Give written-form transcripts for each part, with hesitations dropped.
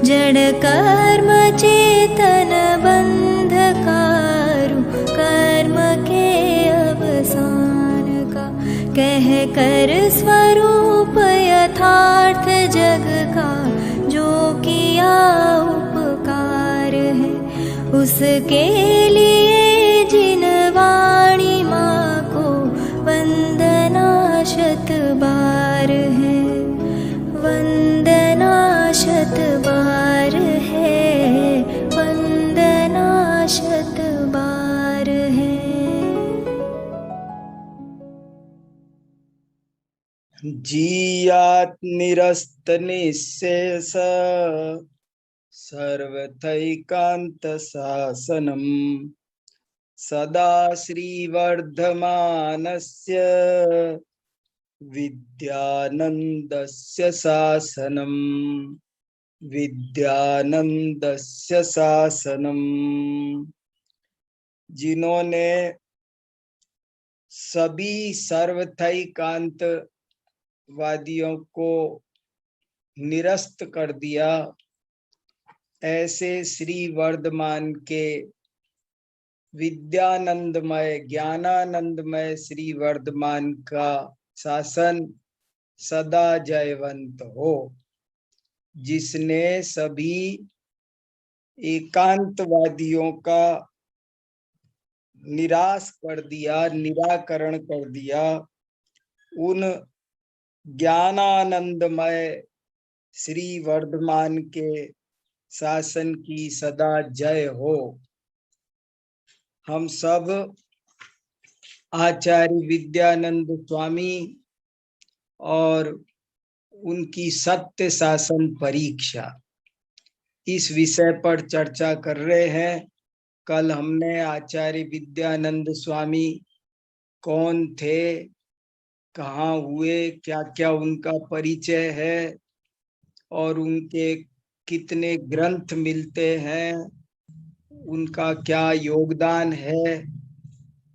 जड़ कर्म चेतन बंधकारु कर्म के अवसान का, कह कर स्वरूप यथार्थ जग का जो किया उपकार है, उसके लिए जिन वाणी माँ को वंदना शत बार है, वंदना शत बार है, वंदना शत बार है। जीयात् निरस्त निःशेष सर्वथैकान्त शासनम्, सदा श्रीवर्धमानस्य विद्यानन्दस्य शासनम्, विद्यानन्दस्य शासनम्। जिन्होंने सभी सर्वथैकांत वादियों को निरस्त कर दिया, ऐसे श्री वर्धमान के विद्यानंदमय ज्ञानानंदमय श्री वर्धमान का शासन सदा जयवंत हो। जिसने सभी एकांतवादियों का निराश कर दिया, निराकरण कर दिया, उन ज्ञानानंदमय श्री वर्धमान के शासन की सदा जय हो। हम सब आचार्य विद्यानंद स्वामी और उनकी सत्य शासन परीक्षा, इस विषय पर चर्चा कर रहे हैं। कल हमने आचार्य विद्यानंद स्वामी कौन थे, कहाँ हुए, क्या क्या उनका परिचय है और उनके कितने ग्रंथ मिलते हैं, उनका क्या योगदान है,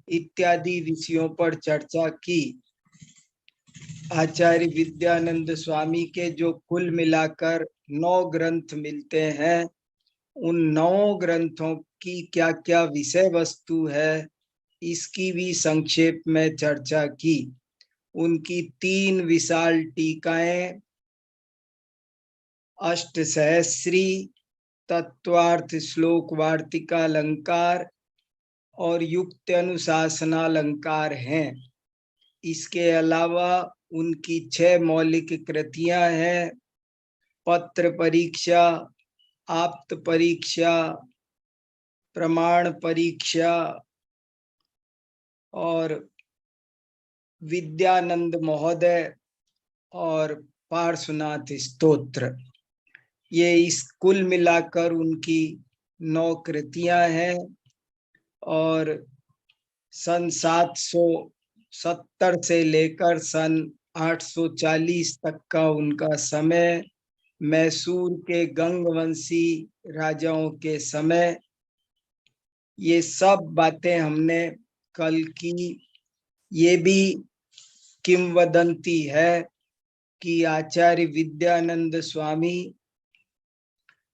इत्यादि विषयों पर चर्चा की। आचार्य विद्यानंद स्वामी के जो कुल मिलाकर 9 ग्रंथ मिलते हैं, उन 9 ग्रंथों की क्या क्या विषय वस्तु है, इसकी भी संक्षेप में चर्चा की। उनकी 3 विशाल टीकाएं, अष्टसहस्री, तत्वार्थ श्लोक वार्तिका अलंकार और युक्त अनुशासनालंकार हैं। इसके अलावा उनकी 6 मौलिक कृतियां हैं, पत्र परीक्षा, आप्त परीक्षा, प्रमाण परीक्षा और विद्यानंद महोदय और पार्श्वनाथ स्तोत्र। ये इस कुल मिलाकर उनकी 9 कृतियां हैं और सन 770 से लेकर सन 840 तक का उनका समय, मैसूर के गंगवंशी राजाओं के समय, ये सब बातें हमने कल की। ये भी किंवदंती है कि आचार्य विद्यानंद स्वामी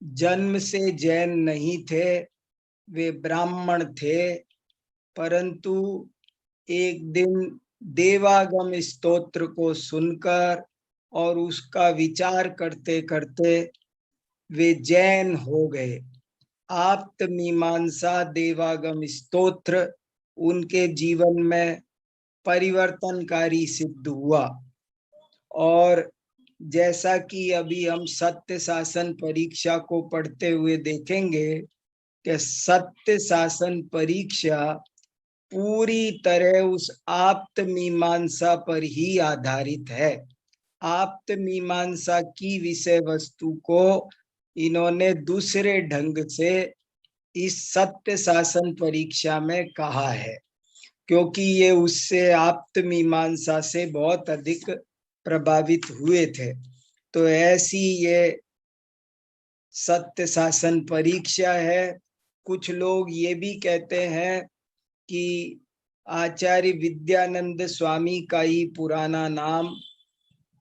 जन्म से जैन नहीं थे, वे ब्राह्मण थे, परंतु एक दिन देवागम स्तोत्र को सुनकर और उसका विचार करते करते वे जैन हो गए। आप्तमीमांसा देवागम स्तोत्र उनके जीवन में परिवर्तनकारी सिद्ध हुआ। और जैसा कि अभी हम सत्य शासन परीक्षा को पढ़ते हुए देखेंगे कि सत्य शासन परीक्षा पूरी तरह उस आप्त मीमांसा पर ही आधारित है। आप्त मीमांसा की विषय वस्तु को इन्होंने दूसरे ढंग से इस सत्य शासन परीक्षा में कहा है, क्योंकि ये उससे आप्त मीमांसा से बहुत अधिक प्रभावित हुए थे। तो ऐसी ये सत्य शासन परीक्षा है। कुछ लोग ये भी कहते हैं कि आचार्य विद्यानंद स्वामी का ही पुराना नाम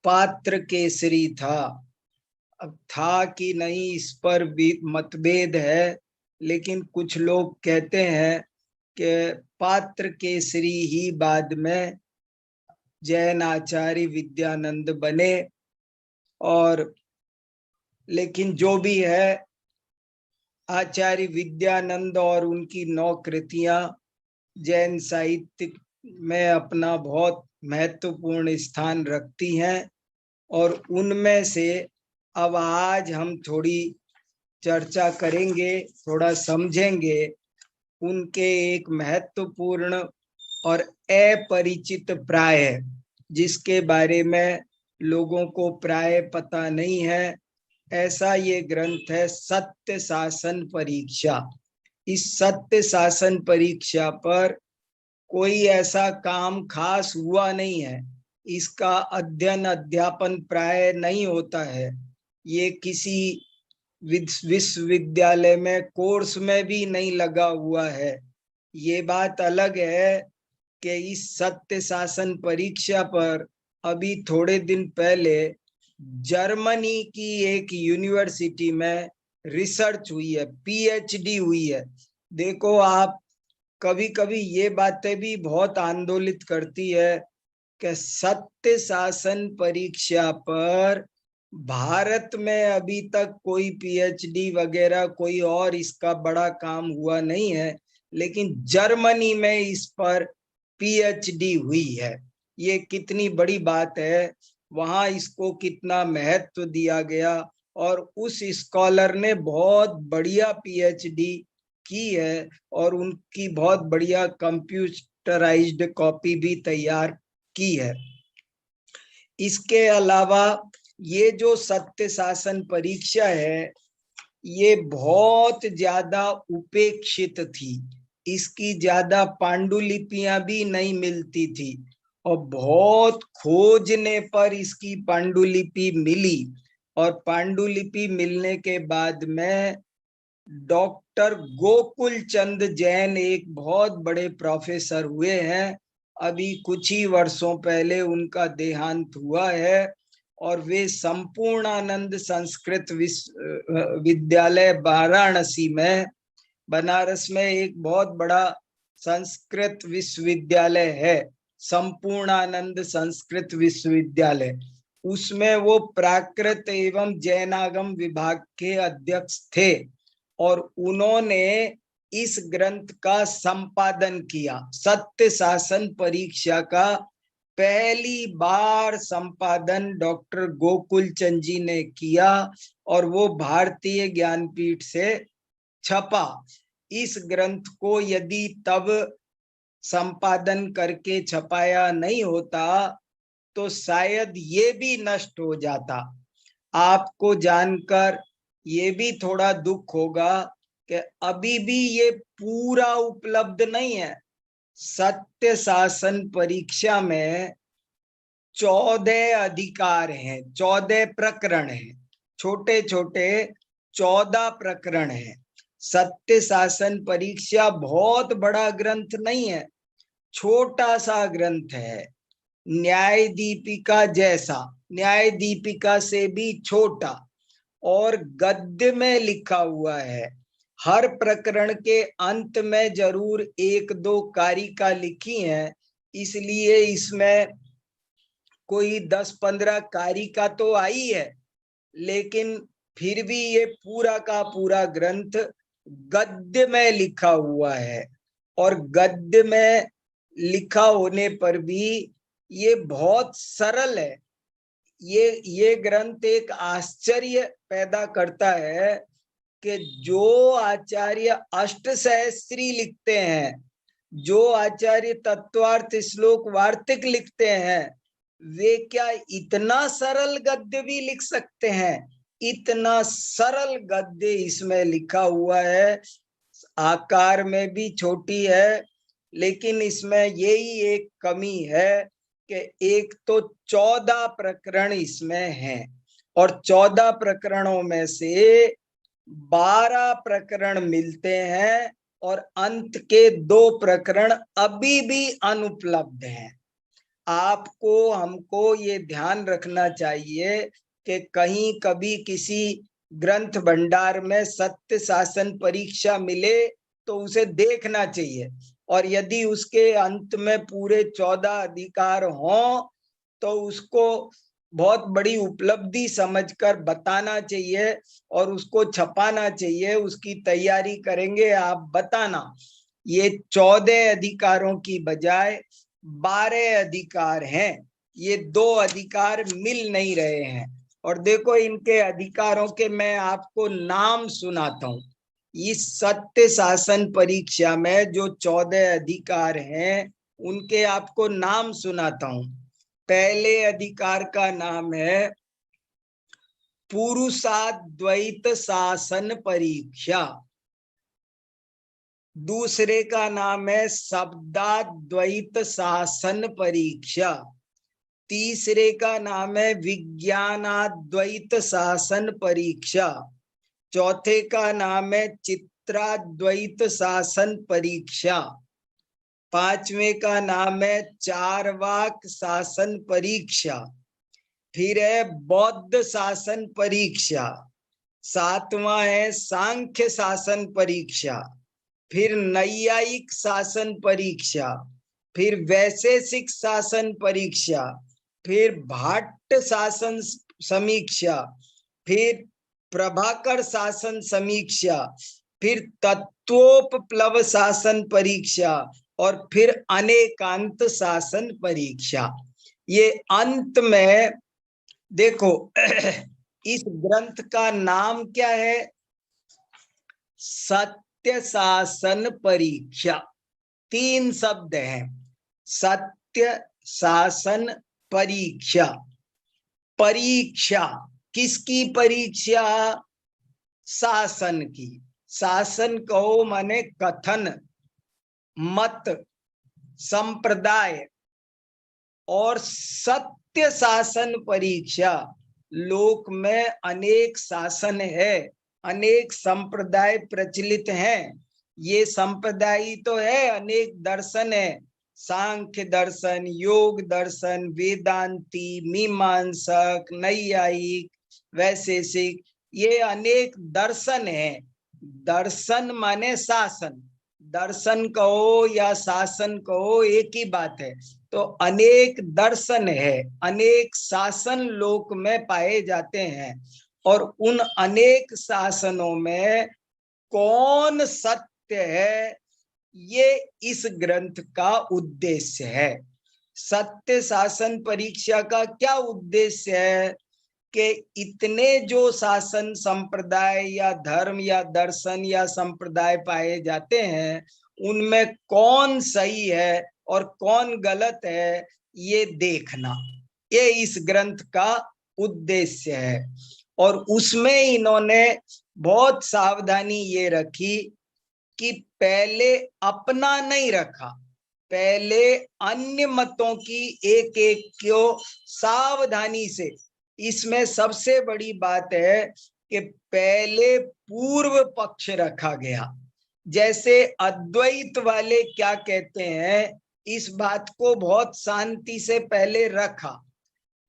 पात्र केसरी था। अब था कि नहीं इस पर भी मतभेद है, लेकिन कुछ लोग कहते हैं कि पात्र केसरी ही बाद में जैन आचार्य विद्यानंद बने। और लेकिन जो भी है, आचार्य विद्यानंद और उनकी 9 कृतियां जैन साहित्य में अपना बहुत महत्वपूर्ण स्थान रखती हैं। और उनमें से अब आज हम थोड़ी चर्चा करेंगे, थोड़ा समझेंगे उनके एक महत्वपूर्ण और अपरिचित प्राय, जिसके बारे में लोगों को प्राय पता नहीं है। ऐसा ये ग्रंथ है सत्य शासन परीक्षा। इस सत्य शासन परीक्षा पर कोई ऐसा काम खास हुआ नहीं है, इसका अध्ययन अध्यापन प्राय नहीं होता है। ये किसी विश्वविद्यालय में कोर्स में भी नहीं लगा हुआ है। ये बात अलग है कि इस सत्य शासन परीक्षा पर अभी थोड़े दिन पहले जर्मनी की एक यूनिवर्सिटी में रिसर्च हुई है, पीएचडी हुई है। देखो आप, कभी कभी ये बातें भी बहुत आंदोलित करती है कि सत्य शासन परीक्षा पर भारत में अभी तक कोई पीएचडी वगैरह कोई और इसका बड़ा काम हुआ नहीं है, लेकिन जर्मनी में इस पर पीएचडी हुई है। ये कितनी बड़ी बात है, वहां इसको कितना महत्व दिया गया। और उस स्कॉलर ने बहुत बढ़िया पीएचडी की है और उनकी बहुत बढ़िया कंप्यूटराइज्ड कॉपी भी तैयार की है। इसके अलावा ये जो सत्य शासन परीक्षा है, ये बहुत ज्यादा उपेक्षित थी। इसकी ज्यादा पांडुलिपियां भी नहीं मिलती थी और बहुत खोजने पर इसकी पांडुलिपि मिली। और पांडुलिपि मिलने के बाद में डॉक्टर गोकुल चंद जैन एक बहुत बड़े प्रोफेसर हुए हैं। अभी कुछ ही वर्षों पहले उनका देहांत हुआ है और वे संपूर्णानंद संस्कृत विद्यालय वाराणसी में, बनारस में एक बहुत बड़ा संस्कृत विश्वविद्यालय है, संपूर्णानंद संस्कृत विश्वविद्यालय। उसमें वो प्राकृत एवं जैनागम विभाग के अध्यक्ष थे और उन्होंने इस ग्रंथ का संपादन किया। सत्य शासन परीक्षा का पहली बार संपादन डॉक्टर गोकुल चंद जी ने किया और वो भारतीय ज्ञानपीठ से छपा। इस ग्रंथ को यदि तब संपादन करके छपाया नहीं होता तो शायद ये भी नष्ट हो जाता। आपको जानकर ये भी थोड़ा दुख होगा कि अभी भी ये पूरा उपलब्ध नहीं है। सत्य शासन परीक्षा में 14 अधिकार हैं, 14 प्रकरण हैं, छोटे छोटे 14 प्रकरण हैं। सत्य शासन परीक्षा बहुत बड़ा ग्रंथ नहीं है, छोटा सा ग्रंथ है, न्याय दीपिका जैसा, न्याय दीपिका से भी छोटा, और गद्य में लिखा हुआ है। हर प्रकरण के अंत में जरूर 1-2 कारिका लिखी हैं, इसलिए इसमें कोई 10-15 कारिका तो आई है, लेकिन फिर भी ये पूरा का पूरा ग्रंथ गद्य में लिखा हुआ है। और गद्य में लिखा होने पर भी ये बहुत सरल है। ये ग्रंथ एक आश्चर्य पैदा करता है कि जो आचार्य अष्टसहस्त्री लिखते हैं, जो आचार्य तत्वार्थ श्लोक वार्तिक लिखते हैं, वे क्या इतना सरल गद्य भी लिख सकते हैं? इतना सरल गद्य इसमें लिखा हुआ है। आकार में भी छोटी है, लेकिन इसमें यही एक कमी है कि एक तो 14 प्रकरण इसमें हैं और 14 प्रकरणों में से 12 प्रकरण मिलते हैं और अंत के 2 प्रकरण अभी भी अनुपलब्ध हैं। आपको हमको ये ध्यान रखना चाहिए कि कहीं कभी किसी ग्रंथ भंडार में सत्य शासन परीक्षा मिले तो उसे देखना चाहिए, और यदि उसके अंत में पूरे 14 अधिकार हों तो उसको बहुत बड़ी उपलब्धि समझकर बताना चाहिए और उसको छपाना चाहिए। उसकी तैयारी करेंगे, आप बताना। ये 14 अधिकारों की बजाय 12 अधिकार हैं। ये 2 अधिकार मिल नहीं रहे हैं। और देखो, इनके अधिकारों के मैं आपको नाम सुनाता हूं। इस सत्य शासन परीक्षा में जो 14 अधिकार हैं उनके आपको नाम सुनाता हूं। पहले अधिकार का नाम है पुरुषाद्वैत शासन परीक्षा। दूसरे का नाम है शब्दाद्वैत शासन परीक्षा। तीसरे का नाम है विज्ञानाद्वैत शासन परीक्षा। चौथे का नाम है चित्राद्वैत शासन परीक्षा। पांचवें का नाम है चारवाक शासन परीक्षा। फिर है बौद्ध शासन परीक्षा। सातवां है सांख्य शासन परीक्षा। फिर नैयायिक शासन परीक्षा। फिर वैशेषिक शासन परीक्षा। फिर भाट्ट शासन समीक्षा। फिर प्रभाकर शासन समीक्षा। फिर तत्वोपप्लव शासन परीक्षा। और फिर अनेकांत शासन परीक्षा। ये अंत में देखो इस ग्रंथ का नाम क्या है? सत्य शासन परीक्षा। 3 शब्द हैं। सत्य शासन परीक्षा। परीक्षा किसकी परीक्षा? शासन की। शासन कहो माने कथन, मत, संप्रदाय। और सत्य शासन परीक्षा, लोक में अनेक शासन है, अनेक संप्रदाय प्रचलित हैं। ये संप्रदाय तो है, अनेक दर्शन है। सांख्य दर्शन, योग दर्शन, वेदांती, मीमांसक, नैयायिक, वैशेषिक, ये अनेक दर्शन है। दर्शन माने शासन। दर्शन कहो या शासन कहो एक ही बात है। तो अनेक दर्शन है, अनेक शासन लोक में पाए जाते हैं। और उन अनेक शासनों में कौन सत्य है, ये इस ग्रंथ का उद्देश्य है। सत्य शासन परीक्षा का क्या उद्देश्य है कि इतने जो शासन संप्रदाय या धर्म या दर्शन या संप्रदाय पाए जाते हैं, उनमें कौन सही है और कौन गलत है, ये देखना। ये इस ग्रंथ का उद्देश्य है। और उसमें इन्होंने बहुत सावधानी ये रखी कि पहले अपना नहीं रखा, पहले अन्य मतों की एक एक को सावधानी से। इसमें सबसे बड़ी बात है कि पहले पूर्व पक्ष रखा गया। जैसे अद्वैत वाले क्या कहते हैं, इस बात को बहुत शांति से पहले रखा,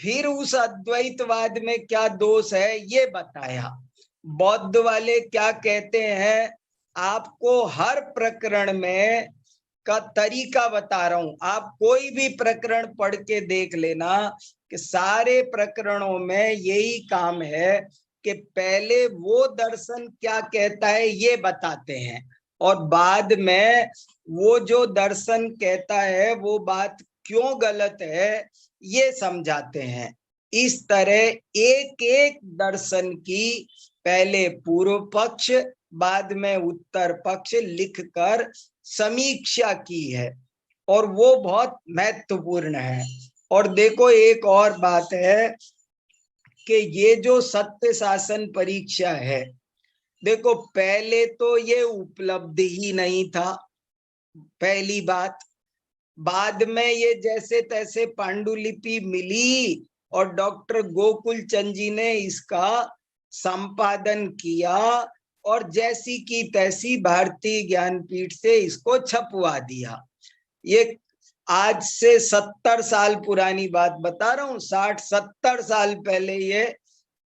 फिर उस अद्वैतवाद में क्या दोष है ये बताया। बौद्ध वाले क्या कहते हैं, आपको हर प्रकरण में का तरीका बता रहा हूं। आप कोई भी प्रकरण पढ़ के देख लेना कि सारे प्रकरणों में यही काम है कि पहले वो दर्शन क्या कहता है ये बताते हैं, और बाद में वो जो दर्शन कहता है वो बात क्यों गलत है ये समझाते हैं। इस तरह एक एक दर्शन की पहले पूर्व पक्ष बाद में उत्तर पक्ष लिखकर समीक्षा की है, और वो बहुत महत्वपूर्ण है। और देखो एक और बात है कि ये जो सत्य शासन परीक्षा है, देखो पहले तो ये उपलब्ध ही नहीं था, पहली बात। बाद में ये जैसे तैसे पांडुलिपि मिली और डॉक्टर गोकुल चंद जी ने इसका संपादन किया और जैसी की तैसी भारतीय ज्ञानपीठ से इसको छपवा दिया। ये आज से 70 साल पुरानी बात बता रहा हूं, 60-70 साल पहले ये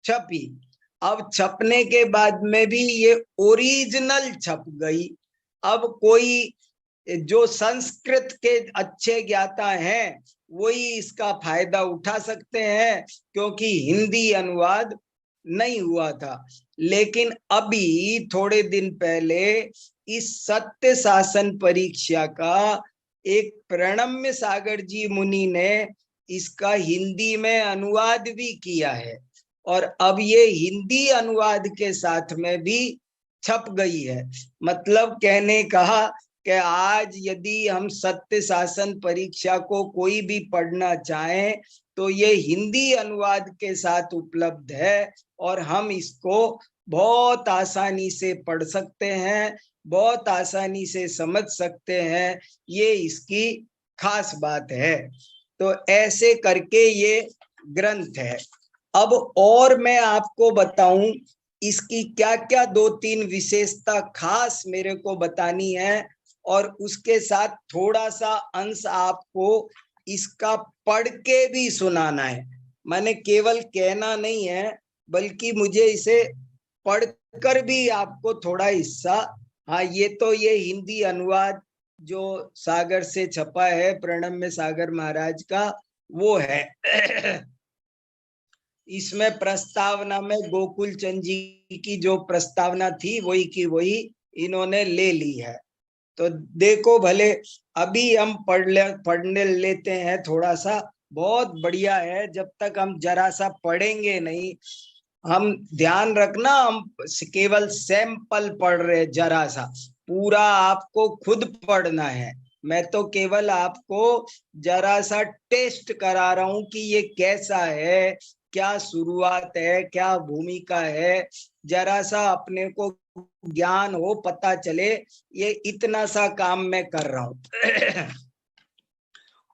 छपी। अब छपने के बाद में भी ये ओरिजिनल छप गई। अब कोई जो संस्कृत के अच्छे ज्ञाता हैं वही इसका फायदा उठा सकते हैं, क्योंकि हिंदी अनुवाद नहीं हुआ था। लेकिन अभी थोड़े दिन पहले इस सत्य शासन परीक्षा का एक प्रणम्य सागर जी मुनि ने इसका हिंदी में अनुवाद भी किया है, और अब ये हिंदी अनुवाद के साथ में भी छप गई है। मतलब कहने कहा कि आज यदि हम सत्य शासन परीक्षा को कोई भी पढ़ना चाहें तो ये हिंदी अनुवाद के साथ उपलब्ध है, और हम इसको बहुत आसानी से पढ़ सकते हैं, बहुत आसानी से समझ सकते हैं। ये इसकी खास बात है। तो ऐसे करके ये ग्रंथ है। अब और मैं आपको बताऊं इसकी क्या क्या 2-3 विशेषता खास मेरे को बतानी है, और उसके साथ थोड़ा सा अंश आपको इसका पढ़ के भी सुनाना है। मैंने केवल कहना नहीं है, बल्कि मुझे इसे पढ़कर भी आपको थोड़ा हिस्सा। हाँ, ये तो ये हिंदी अनुवाद जो सागर से छपा है, प्रणम्य सागर महाराज का, वो है। इसमें प्रस्तावना में गोकुल चंद जी की जो प्रस्तावना थी वही की वही इन्होंने ले ली है। तो देखो भले अभी हम पढ़ने लेते हैं थोड़ा सा, बहुत बढ़िया है। जब तक हम जरा सा पढ़ेंगे नहीं, हम ध्यान रखना, हम केवल सैंपल पढ़ रहे, जरा सा, पूरा आपको खुद पढ़ना है। मैं तो केवल आपको जरा सा टेस्ट करा रहा हूं कि ये कैसा है, क्या शुरुआत है, क्या भूमिका है, जरा सा अपने को ज्ञान हो, पता चले। ये इतना सा काम मैं कर रहा हूं।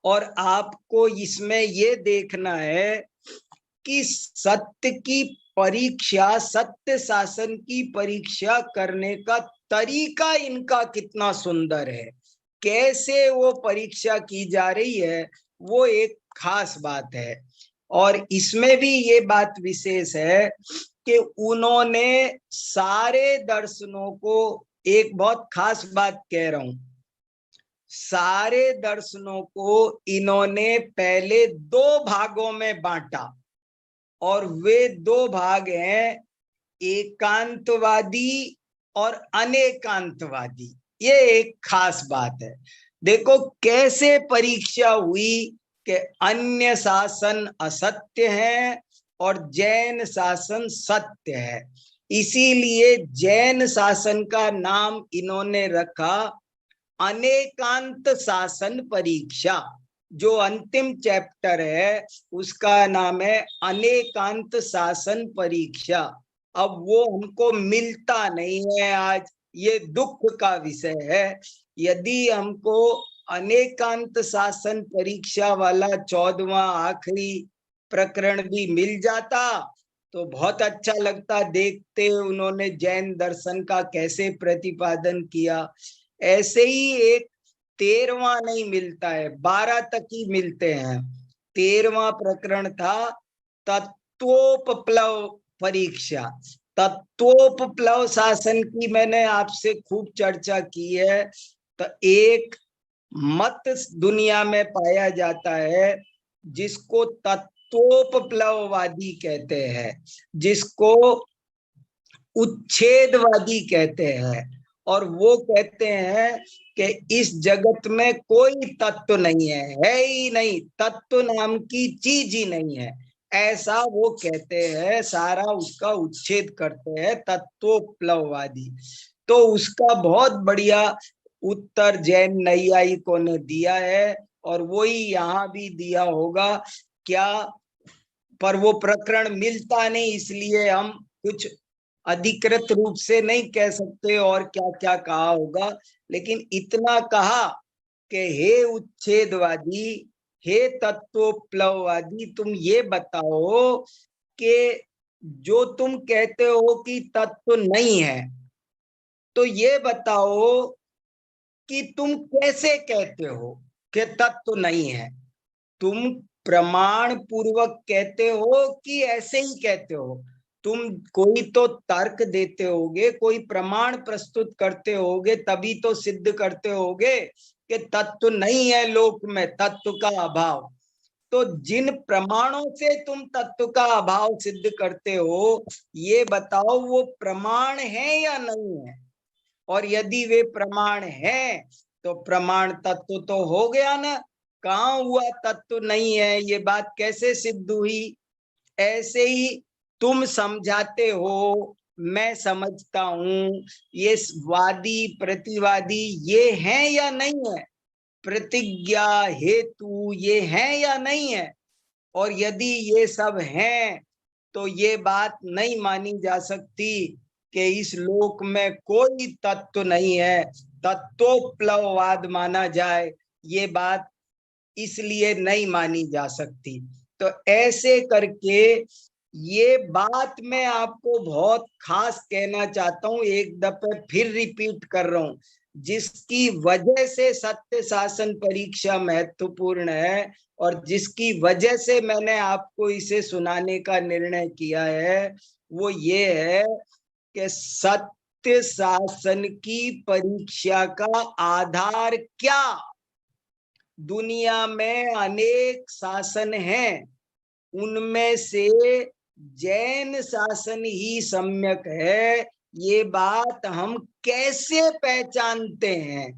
और आपको इसमें ये देखना है कि सत्य की परीक्षा, सत्य शासन की परीक्षा करने का तरीका इनका कितना सुंदर है। कैसे वो परीक्षा की जा रही है, वो एक खास बात है। और इसमें भी ये बात विशेष है कि उन्होंने सारे दर्शनों को, एक बहुत खास बात कह रहा हूं, सारे दर्शनों को इन्होंने पहले 2 भागों में बांटा, और वे 2 भाग हैं एकांतवादी और अनेकांतवादी। ये एक खास बात है। देखो कैसे परीक्षा हुई कि अन्य शासन असत्य है और जैन शासन सत्य है। इसीलिए जैन शासन का नाम इन्होंने रखा अनेकांत शासन परीक्षा। जो अंतिम चैप्टर है उसका नाम है अनेकांत शासन परीक्षा। अब वो हमको मिलता नहीं है आज, ये दुख का विषय है। यदि हमको अनेकांत शासन परीक्षा वाला 14वां आखिरी प्रकरण भी मिल जाता तो बहुत अच्छा लगता। देखते उन्होंने जैन दर्शन का कैसे प्रतिपादन किया। ऐसे ही एक 13वां नहीं मिलता है, 12 तक ही मिलते हैं। 13वां प्रकरण था तत्वोपप्लव परीक्षा। तत्वोपप्लव शासन की मैंने आपसे खूब चर्चा की है। तो एक मत दुनिया में पाया जाता है जिसको तत्वोपप्लववादी कहते हैं, जिसको उच्छेदवादी कहते हैं। और वो कहते हैं कि इस जगत में कोई तत्व नहीं है ही नहीं, तत्व नाम की चीज ही नहीं है, ऐसा वो कहते हैं। सारा उसका उच्छेद करते हैं तत्वोपप्लववादी। तो उसका बहुत बढ़िया उत्तर जैन नैयायिकों ने दिया है, और वही यहाँ भी दिया होगा क्या। पर वो प्रकरण मिलता नहीं, इसलिए हम कुछ अधिकृत रूप से नहीं कह सकते और क्या क्या कहा होगा। लेकिन इतना कहा कि हे उच्छेदवादी, हे तत्वोपप्लववादी, तुम ये बताओ कि जो तुम कहते हो कि तत्व नहीं है, तो ये बताओ कि तुम कैसे कहते हो कि तत्व नहीं है। तुम प्रमाण पूर्वक कहते हो कि ऐसे ही कहते हो। तुम कोई तो तर्क देते होगे, कोई प्रमाण प्रस्तुत करते होगे, तभी तो सिद्ध करते होगे कि तत्व नहीं है लोक में, तत्व का अभाव। तो जिन प्रमाणों से तुम तत्व का अभाव सिद्ध करते हो, ये बताओ वो प्रमाण है या नहीं है। और यदि वे प्रमाण हैं तो प्रमाण तत्व तो हो गया ना, कहाँ हुआ तत्व नहीं है, ये बात कैसे सिद्ध हुई। ऐसे ही तुम समझाते हो, मैं समझता हूं, ये वादी प्रतिवादी ये हैं या नहीं है, प्रतिज्ञा हेतु ये हैं या नहीं है। और यदि ये सब हैं तो ये बात नहीं मानी जा सकती कि इस लोक में कोई तत्व नहीं है, तत्वोपलववाद माना जाए, ये बात इसलिए नहीं मानी जा सकती। तो ऐसे करके ये बात मैं आपको बहुत खास कहना चाहता हूं, एक दफे फिर रिपीट कर रहा हूं, जिसकी वजह से सत्य शासन परीक्षा महत्वपूर्ण है और जिसकी वजह से मैंने आपको इसे सुनाने का निर्णय किया है, वो ये है कि सत्य शासन की परीक्षा का आधार क्या। दुनिया में अनेक शासन हैं, उनमें से जैन शासन ही सम्यक है। ये बात हम कैसे पहचानते हैं,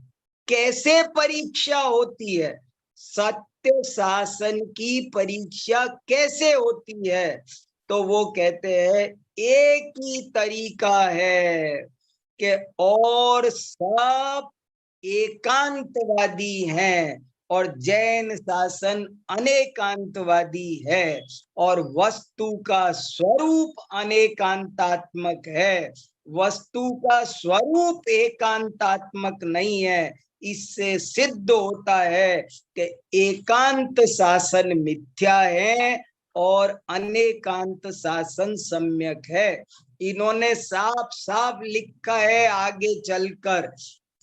कैसे परीक्षा होती है, सत्य शासन की परीक्षा कैसे होती है। तो वो कहते हैं एक ही तरीका है कि और सब एकांतवादी हैं और जैन शासन अनेकांतवादी है और वस्तु का स्वरूप अनेकांतात्मक है, वस्तु का स्वरूप एकांतात्मक नहीं है। इससे सिद्ध होता है कि एकांत शासन मिथ्या है और अनेकांत शासन सम्यक है। इन्होंने साफ साफ लिखा है आगे चलकर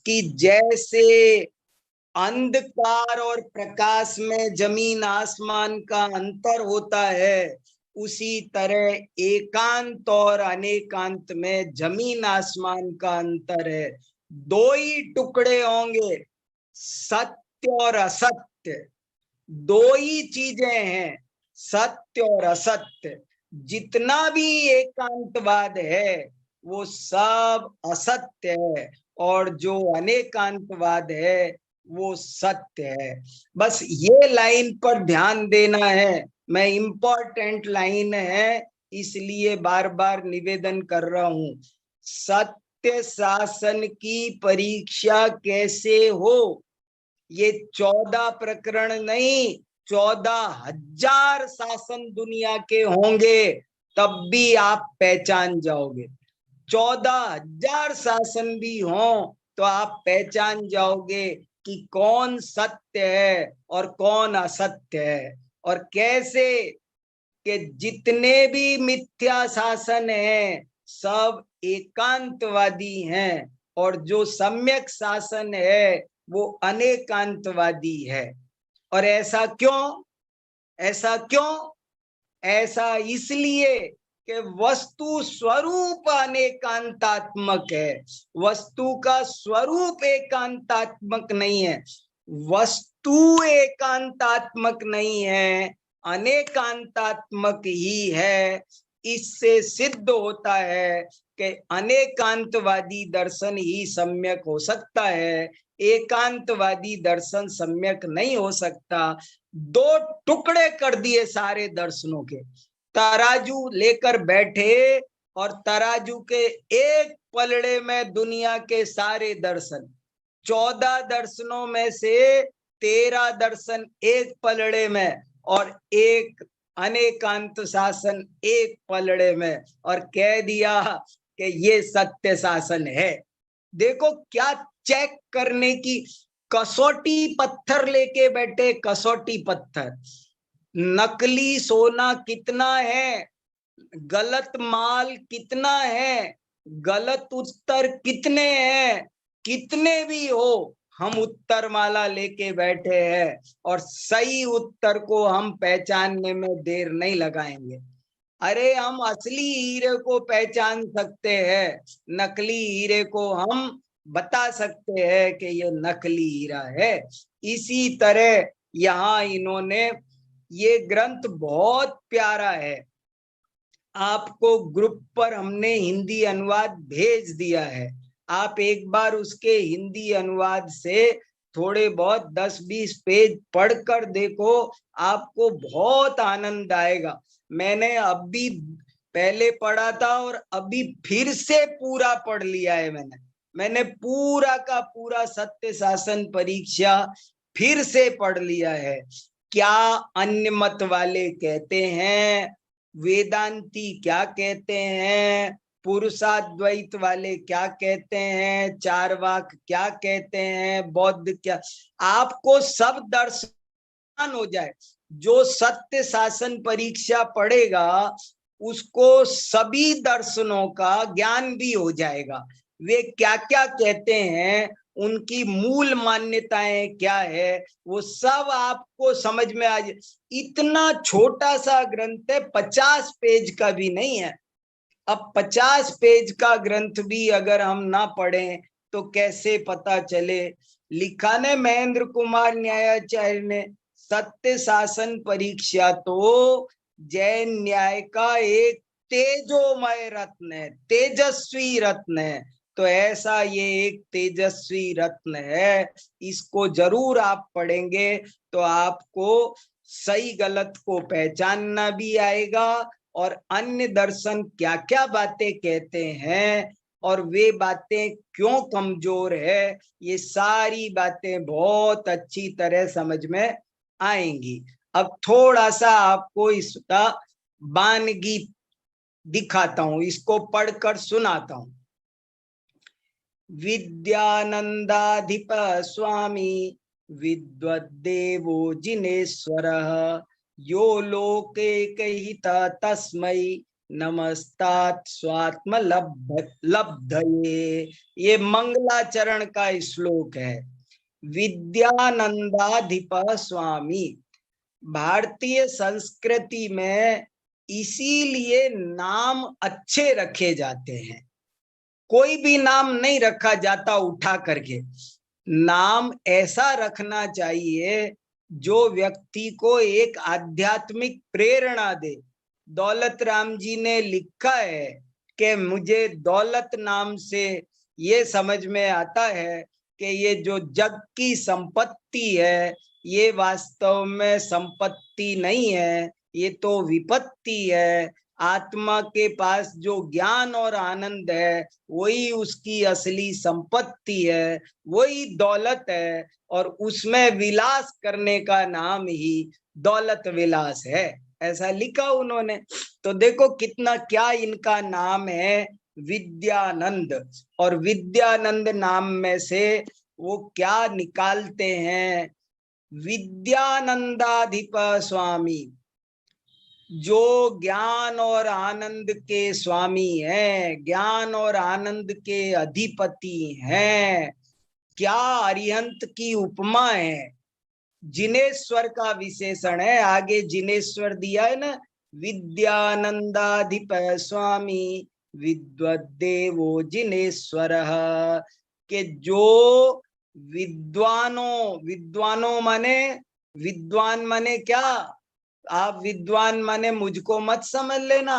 कि जैसे अंधकार और प्रकाश में जमीन आसमान का अंतर होता है, उसी तरह एकांत और अनेकांत में जमीन आसमान का अंतर है। दो ही टुकड़े होंगे, सत्य और असत्य, दो ही चीजें हैं, सत्य और असत्य। जितना भी एकांतवाद है वो सब असत्य है और जो अनेकांतवाद है वो सत्य है। बस ये लाइन पर ध्यान देना है, मैं इम्पोर्टेंट लाइन है इसलिए बार बार निवेदन कर रहा हूं। सत्य शासन की परीक्षा कैसे हो, ये 14 प्रकरण नहीं, 14,000 शासन दुनिया के होंगे तब भी आप पहचान जाओगे। 14,000 शासन भी हों तो आप पहचान जाओगे कि कौन सत्य है और कौन असत्य है। और कैसे कि जितने भी मिथ्या शासन हैं सब एकांतवादी हैं और जो सम्यक शासन है वो अनेकांतवादी है। और ऐसा क्यों, ऐसा क्यों, ऐसा इसलिए कि वस्तु स्वरूप अनेकांतात्मक है, वस्तु का स्वरूप एकांतात्मक नहीं है। वस्तु एकांतात्मक नहीं है, अनेकांतात्मक ही है। इससे सिद्ध होता है कि अनेकांतवादी दर्शन ही सम्यक हो सकता है, एकांतवादी दर्शन सम्यक नहीं हो सकता। दो टुकड़े कर दिए सारे दर्शनों के, तराजू लेकर बैठे और तराजू के एक पलड़े में दुनिया के सारे दर्शन, 14 दर्शनों में से 13 दर्शन एक पलड़े में और एक अनेकांत शासन एक पलड़े में, और कह दिया कि ये सत्य शासन है। देखो क्या चेक करने की, कसौटी पत्थर लेके बैठे, कसौटी पत्थर। नकली सोना कितना है, गलत माल कितना है, गलत उत्तर कितने हैं, कितने भी हो, हम उत्तर माला लेके बैठे हैं और सही उत्तर को हम पहचानने में देर नहीं लगाएंगे। अरे हम असली हीरे को पहचान सकते हैं, नकली हीरे को हम बता सकते हैं कि ये नकली हीरा है। इसी तरह यहाँ इन्होंने, ये ग्रंथ बहुत प्यारा है, आपको ग्रुप पर हमने हिंदी अनुवाद भेज दिया है। आप एक बार उसके हिंदी अनुवाद से थोड़े बहुत 10-20 पेज पढ़कर देखो, आपको बहुत आनंद आएगा। मैंने अभी पहले पढ़ा था और अभी फिर से पूरा पढ़ लिया है। मैंने पूरा का पूरा सत्य शासन परीक्षा फिर से पढ़ लिया है। क्या अन्य मत वाले कहते हैं, वेदांती क्या कहते हैं, पुरुषाद्वैत वाले क्या कहते हैं, चारवाक क्या कहते हैं, बौद्ध क्या, आपको सब दर्शन हो जाए। जो सत्य शासन परीक्षा पढ़ेगा उसको सभी दर्शनों का ज्ञान भी हो जाएगा। वे क्या क्या कहते हैं, उनकी मूल मान्यताएं क्या है, वो सब आपको समझ में आ जाए। इतना छोटा सा ग्रंथ है, 50 पेज का भी नहीं है। अब 50 पेज का ग्रंथ भी अगर हम ना पढ़ें तो कैसे पता चले। लिखा ने महेंद्र कुमार न्यायाचार्य ने, सत्य शासन परीक्षा तो जैन न्याय का एक तेजोमय रत्न है, तेजस्वी रत्न है। तो ऐसा ये एक तेजस्वी रत्न है, इसको जरूर आप पढ़ेंगे तो आपको सही गलत को पहचानना भी आएगा, और अन्य दर्शन क्या क्या बातें कहते हैं और वे बातें क्यों कमजोर है, ये सारी बातें बहुत अच्छी तरह समझ में आएंगी। अब थोड़ा सा आपको इसका वानगी दिखाता हूं, इसको पढ़कर सुनाता हूं। विद्यानंदाधिप स्वामी विद्वद्देवो जिनेश्वरः यो लोकैकहिता तस्मै नमस्तात् स्वात्म लब्धये। ये मंगलाचरण का श्लोक है। विद्यानंदाधिप स्वामी, भारतीय संस्कृति में इसीलिए नाम अच्छे रखे जाते हैं। कोई भी नाम नहीं रखा जाता उठा करके। नाम ऐसा रखना चाहिए जो व्यक्ति को एक आध्यात्मिक प्रेरणा दे। दौलत राम जी ने लिखा है कि मुझे दौलत नाम से ये समझ में आता है कि ये जो जग की संपत्ति है, ये वास्तव में संपत्ति नहीं है, ये तो विपत्ति है। आत्मा के पास जो ज्ञान और आनंद है वही उसकी असली संपत्ति है, वही दौलत है, और उसमें विलास करने का नाम ही दौलत विलास है, ऐसा लिखा उन्होंने। तो देखो कितना क्या इनका नाम है, विद्यानंद। और विद्यानंद नाम में से वो क्या निकालते हैं, विद्यानंदाधिप स्वामी, जो ज्ञान और आनंद के स्वामी हैं, ज्ञान और आनंद के अधिपति हैं। क्या अरिहंत की उपमा है, जिनेश्वर का विशेषण है। आगे जिनेश्वर दिया है ना, विद्यानंदाधिप स्वामी विद्वद्देवो जिनेश्वरः, के जो विद्वानों माने, विद्वान माने क्या, आप विद्वान माने मुझको मत समझ लेना।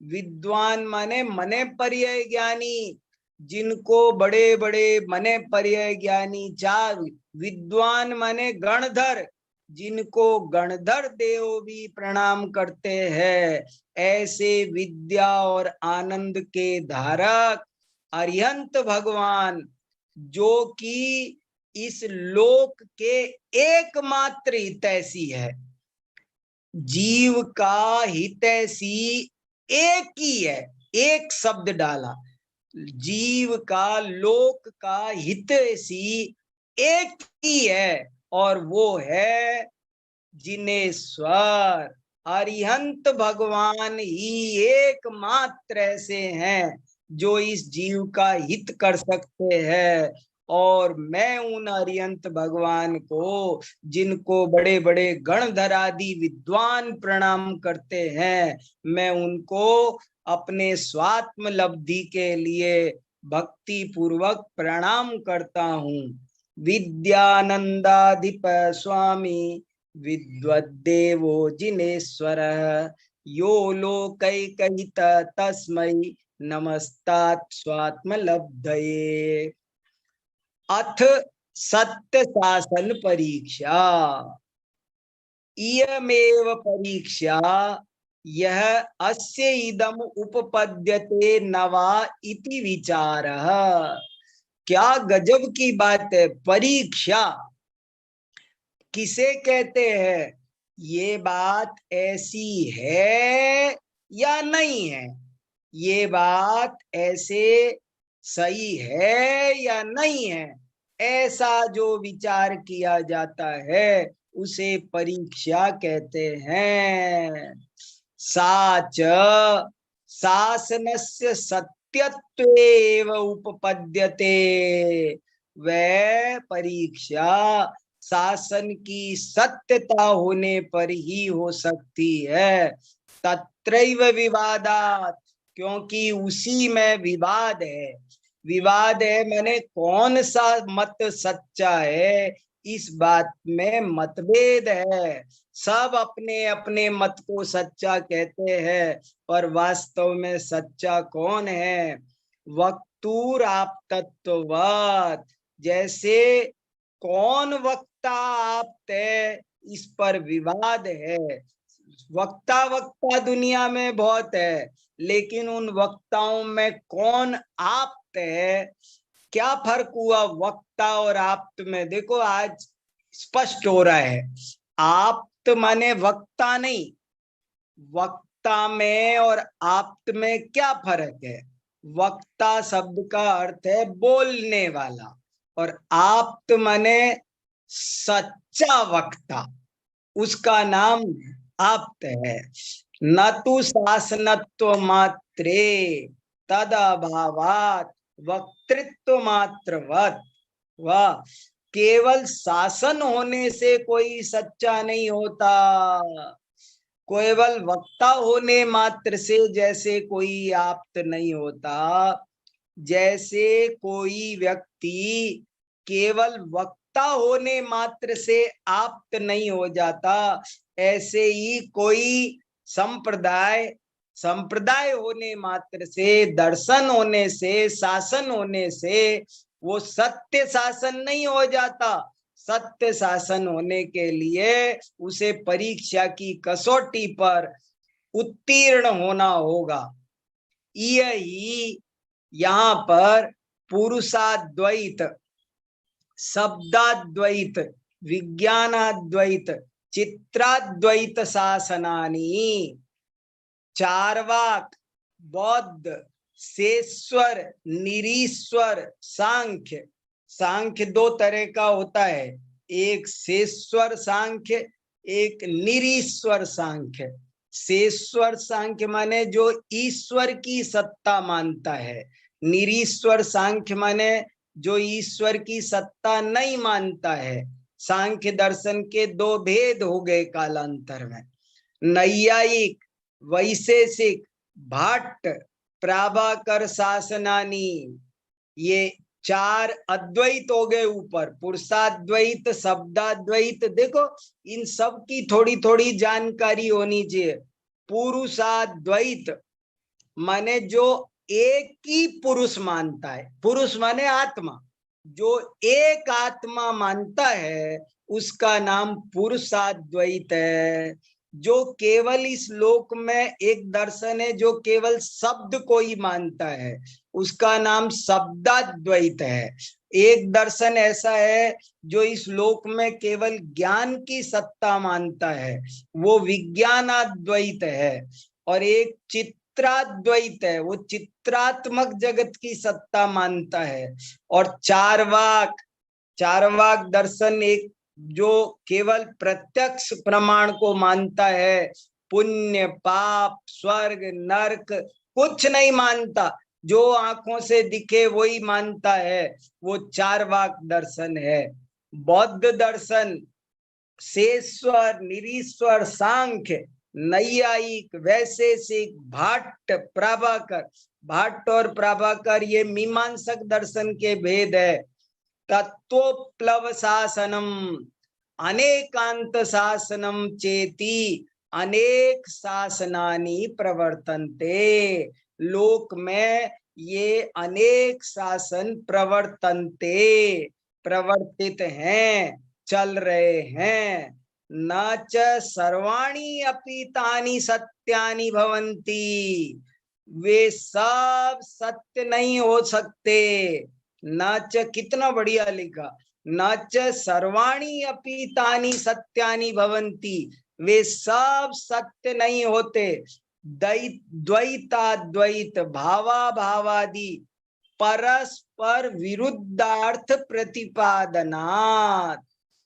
विद्वान माने मने पर्याय ज्ञानी, जिनको बड़े बड़े मने पर्याय ज्ञानी चार। विद्वान माने गणधर, जिनको गणधर देव भी प्रणाम करते हैं। ऐसे विद्या और आनंद के धारक अरिहंत भगवान, जो कि इस लोक के एकमात्र हितैषी है। जीव का हितैषी एक ही है, एक शब्द डाला। जीव का, लोक का हितैषी एक ही है, और वो है जिनेश्वर। अरिहंत भगवान ही एकमात्र ऐसे हैं जो इस जीव का हित कर सकते हैं। और मैं उन अरिहंत भगवान को, जिनको बड़े बड़े गणधर आदि विद्वान प्रणाम करते हैं, मैं उनको अपने स्वात्म लब्धि के लिए भक्ति पूर्वक प्रणाम करता हूँ। विद्यानंदाधिप स्वामी विद्वद्देवो जिनेश्वर यो लोकैकहित तस्मै नमस्तात् स्वात्मलब्धये। अथ सत्य शासन परीक्षा। इयमेव परीक्षा यह अस्य इदम उपपद्यते नवा इति विचारः। क्या गजब की बात है। परीक्षा किसे कहते हैं? ये बात ऐसी है या नहीं है, ये बात ऐसे सही है या नहीं है, ऐसा जो विचार किया जाता है उसे परीक्षा कहते हैं। साच शासनस्य सत्यत्वेव उपपद्यते। वह परीक्षा शासन की सत्यता होने पर ही हो सकती है। तत्रैव विवादात्, क्योंकि उसी में विवाद है। विवाद है माने कौन सा मत सच्चा है, इस बात में मतभेद है। सब अपने अपने मत को सच्चा कहते हैं, पर वास्तव में सच्चा कौन है? वक्तुर आप्तत्ववत्, जैसे कौन वक्ता आप्त है, इस पर विवाद है। वक्ता दुनिया में बहुत है, लेकिन उन वक्ताओं में कौन आप्त है, क्या फर्क हुआ वक्ता और आप्त में? देखो आज स्पष्ट हो रहा है। आप्त माने वक्ता नहीं, वक्ता में और आप्त में क्या फर्क है? वक्ता शब्द का अर्थ है बोलने वाला, और आप्त माने सच्चा वक्ता, उसका नाम आप्त है। न तु शासनत्व मात्रे तद अभावात् वक्तृत्व मात्रवत्। वह केवल शासन होने से कोई सच्चा नहीं होता, केवल वक्ता होने मात्र से जैसे कोई आप्त नहीं होता। जैसे कोई व्यक्ति केवल वक्ता होने मात्र से आप्त नहीं हो जाता, ऐसे ही कोई संप्रदाय होने मात्र से, दर्शन होने से, शासन होने से वो सत्य शासन नहीं हो जाता। सत्य शासन होने के लिए उसे परीक्षा की कसौटी पर उत्तीर्ण होना होगा। यही यहाँ पर पुरुषाद्वैत, शब्दाद्वैत, विज्ञानाद्वैत, चित्राद्वैत शासनानि, चार्वाक, बौद्ध, शेश्वर, निरीश्वर, सांख्य। सांख्य दो तरह का होता है, एक शेश्वर सांख्य, एक निरीश्वर सांख्य। शेश्वर सांख्य माने जो ईश्वर की सत्ता मानता है, निरीश्वर सांख्य माने जो ईश्वर की सत्ता नहीं मानता है। सांख्य दर्शन के दो भेद हो गए कालांतर में। नैयायिक, वैशेषिक, भाट, प्राभाकर शासनानी, ये चार अद्वैत हो गए। ऊपर पुरुषाद्वैत, शब्दाद्वैत, देखो इन सब की थोड़ी थोड़ी जानकारी होनी चाहिए। पुरुषाद्वैत माने जो एक ही पुरुष मानता है, पुरुष माने आत्मा, जो एक आत्मा मानता है उसका नाम पुरुषाद्वैत है। जो केवल इस लोक में एक दर्शन है जो केवल शब्द को ही मानता है, उसका नाम शब्दाद्वैत है। एक दर्शन ऐसा है जो इस लोक में केवल ज्ञान की सत्ता मानता है, वो विज्ञानाद्वैत है। और एक चित्राद्वैत है, वो चित्रात्मक जगत की सत्ता मानता है। और चार्वाक दर्शन एक जो केवल प्रत्यक्ष प्रमाण को मानता है, पुण्य पाप स्वर्ग नरक कुछ नहीं मानता, जो आंखों से दिखे वही मानता है, वो चार्वाक दर्शन है। बौद्ध दर्शन शेश्वर, निरीश्वर, सांख्य, नैयायिक, वैशेषिक, भाट, प्रभाकर, भाट और प्रभाकर ये मीमांसक दर्शन के भेद है। तत्वोप्लव शासनम अनेकांत शासनम चेति अनेक शासनानि प्रवर्तन्ते। लोक में ये अनेक शासन प्रवर्तन्ते, प्रवर्तित हैं, चल रहे हैं। न च सर्वाणि अपि तानि सत्यानि भवन्ति, वे सब सत्य नहीं हो सकते। न च, कितना बढ़िया लिखा, न च सर्वाणि अपि तानि सत्यानि भवन्ति, वे सब सत्य नहीं होते। द्वैताद्वैत भावा भावादि परस्पर विरुद्धार्थ प्रतिपादनात्।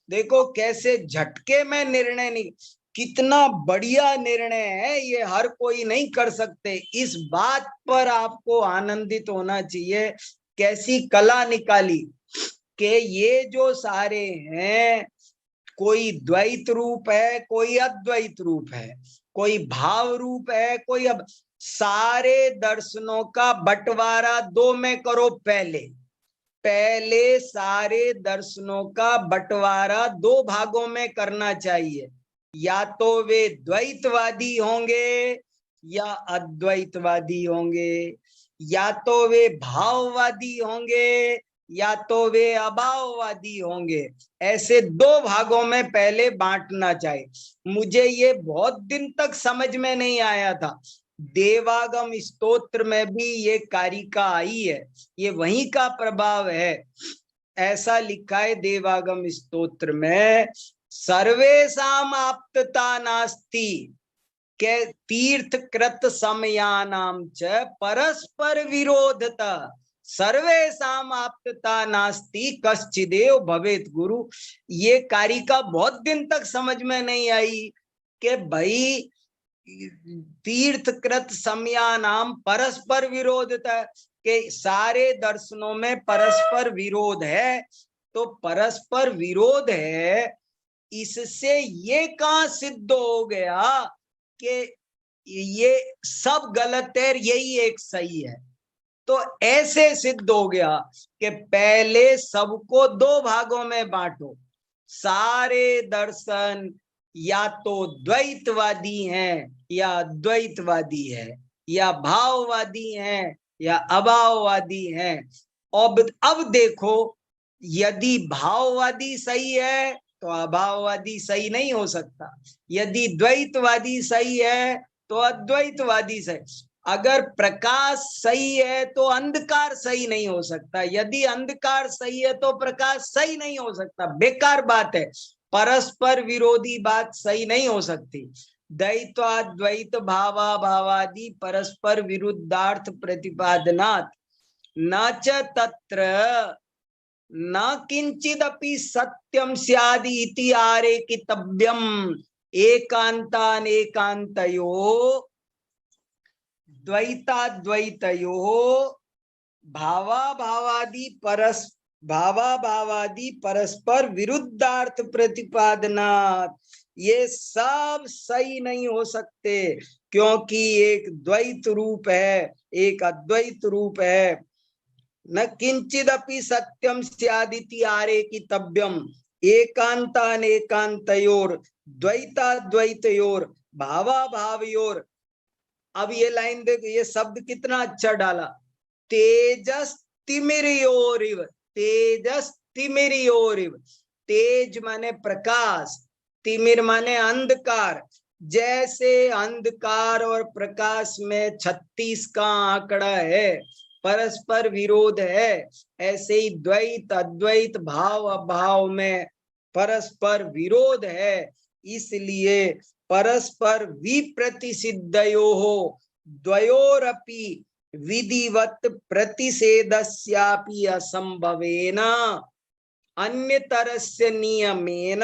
देखो कैसे झटके में निर्णय नहीं, कितना बढ़िया निर्णय है ये, हर कोई नहीं कर सकते। इस बात पर आपको आनंदित होना चाहिए, कैसी कला निकाली कि ये जो सारे हैं, कोई द्वैत रूप है, कोई अद्वैत रूप है, कोई भाव रूप है, कोई अब सारे दर्शनों का बंटवारा दो में करो। पहले सारे दर्शनों का बंटवारा दो भागों में करना चाहिए, या तो वे द्वैतवादी होंगे या अद्वैतवादी होंगे, या तो वे भाववादी होंगे या तो वे अभाववादी होंगे। ऐसे दो भागों में पहले बांटना चाहिए। मुझे ये बहुत दिन तक समझ में नहीं आया था। देवागम स्तोत्र में भी ये कारिका आई है, ये वहीं का प्रभाव है। ऐसा लिखा है देवागम स्तोत्र में, सर्वेषाम आप्तता नास्ति के तीर्थ कृत समयानाम च परस्पर विरोधता, सर्वेषाम आप्तता नास्ति कश्चिदेव भवेत गुरु। ये कारिका बहुत दिन तक समझ में नहीं आई कि भाई तीर्थकृत समयानाम परस्पर विरोधता, के सारे दर्शनों में परस्पर विरोध है। तो परस्पर विरोध है, इससे ये कहां सिद्ध हो गया कि ये सब गलत है, यही एक सही है? तो ऐसे सिद्ध हो गया कि पहले सबको दो भागों में बांटो। सारे दर्शन या तो द्वैतवादी हैं या अद्वैतवादी है, या भाववादी हैं या अभाववादी हैं। अब देखो, यदि भाववादी सही है तो अभाववादी सही नहीं हो सकता, यदि द्वैतवादी सही है तो अद्वैतवादी सही। अगर प्रकाश सही है तो अंधकार सही नहीं हो सकता, यदि अंधकार सही है तो प्रकाश सही नहीं हो सकता। बेकार बात है, परस्पर विरोधी बात सही नहीं हो सकती। द्वैताद्वैत भावा भावादि परस्पर विरुद्धार्थ प्रतिपादनात् न च तत्र न किंचिदपि सत्यम स्यादि इति आरेखितव्यम एकांतानेकांतयो द्वैताद्वैतयो भावाभावादि परस्पर विरुद्धार्थ प्रतिपादनात्। ये सब सही नहीं हो सकते, क्योंकि एक द्वैत रूप है, एक अद्वैत रूप है। न किंचिदपि सत्यम स्यादिति आरेखितव्यम एकांतानेकांतयोर द्वैताद्वैतयोर भावाभावयोर। अब ये लाइन देखो, ये शब्द कितना अच्छा डाला, तेजस्तिमिरयोरिव, तेजस्तिमिरयोरिव। तेज माने प्रकाश, तिमिर माने अंधकार। जैसे अंधकार और प्रकाश में 36 का आंकड़ा है, परस्पर विरोध है, ऐसे ही द्वैत अद्वैत भाव अभाव में परस्पर विरोध है। इसलिए परस्पर विप्रतिसिद्धयोः द्वयोरपि विधिवत प्रतिषेधस्यापि असंभवेन अन्यतरस्य नियमेन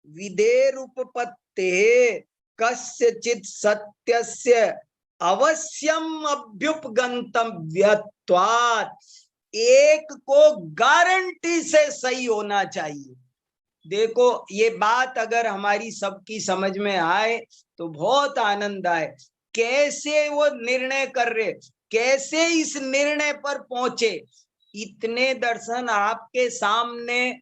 विधेरुपपत्तेः कस्यचित् सत्यस्य अवश्यम अभ्युपगंतव्यत्वात्, एक को गारंटी से सही होना चाहिए। देखो ये बात अगर हमारी सबकी समझ में आए तो बहुत आनंद आए। कैसे वो निर्णय कर रहे, कैसे इस निर्णय पर पहुंचे। इतने दर्शन आपके सामने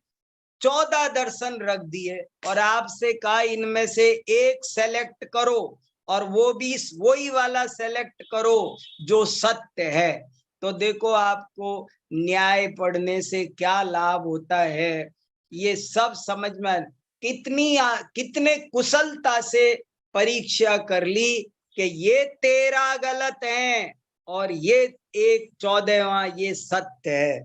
14 दर्शन रख दिए और आपसे कहा इनमें से एक सेलेक्ट करो, और वो भी वही वाला सेलेक्ट करो जो सत्य है। तो देखो आपको न्याय पढ़ने से क्या लाभ होता है, ये सब समझ में। कितने कुशलता से परीक्षा कर ली कि ये 13 गलत है और ये एक 14वां ये सत्य है।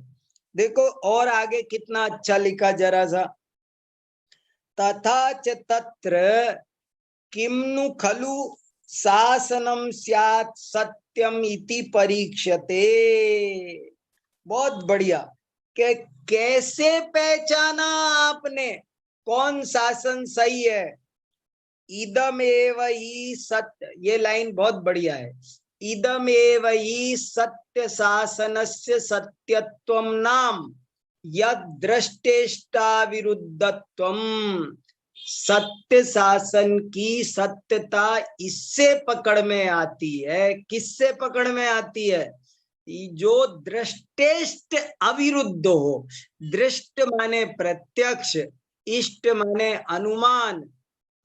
देखो और आगे कितना अच्छा लिखा जरा सा। तथा च तत्र किम्नु खलु शासनम स्यात् सत्यम इति परीक्षते। बहुत बढ़िया। कि कैसे पहचाना आपने कौन शासन सही है। इदमेव ही सत्य, ये लाइन बहुत बढ़िया है। इदमेव ही सत्य शासनस्य सत्यत्वम नाम यद दृष्टेष्टा विरुद्धत्वम। सत्य शासन की सत्यता इससे पकड़ में आती है। किससे पकड़ में आती है? जो दृष्टेष्ट अविरुद्ध हो। दृष्ट माने प्रत्यक्ष, इष्ट माने अनुमान,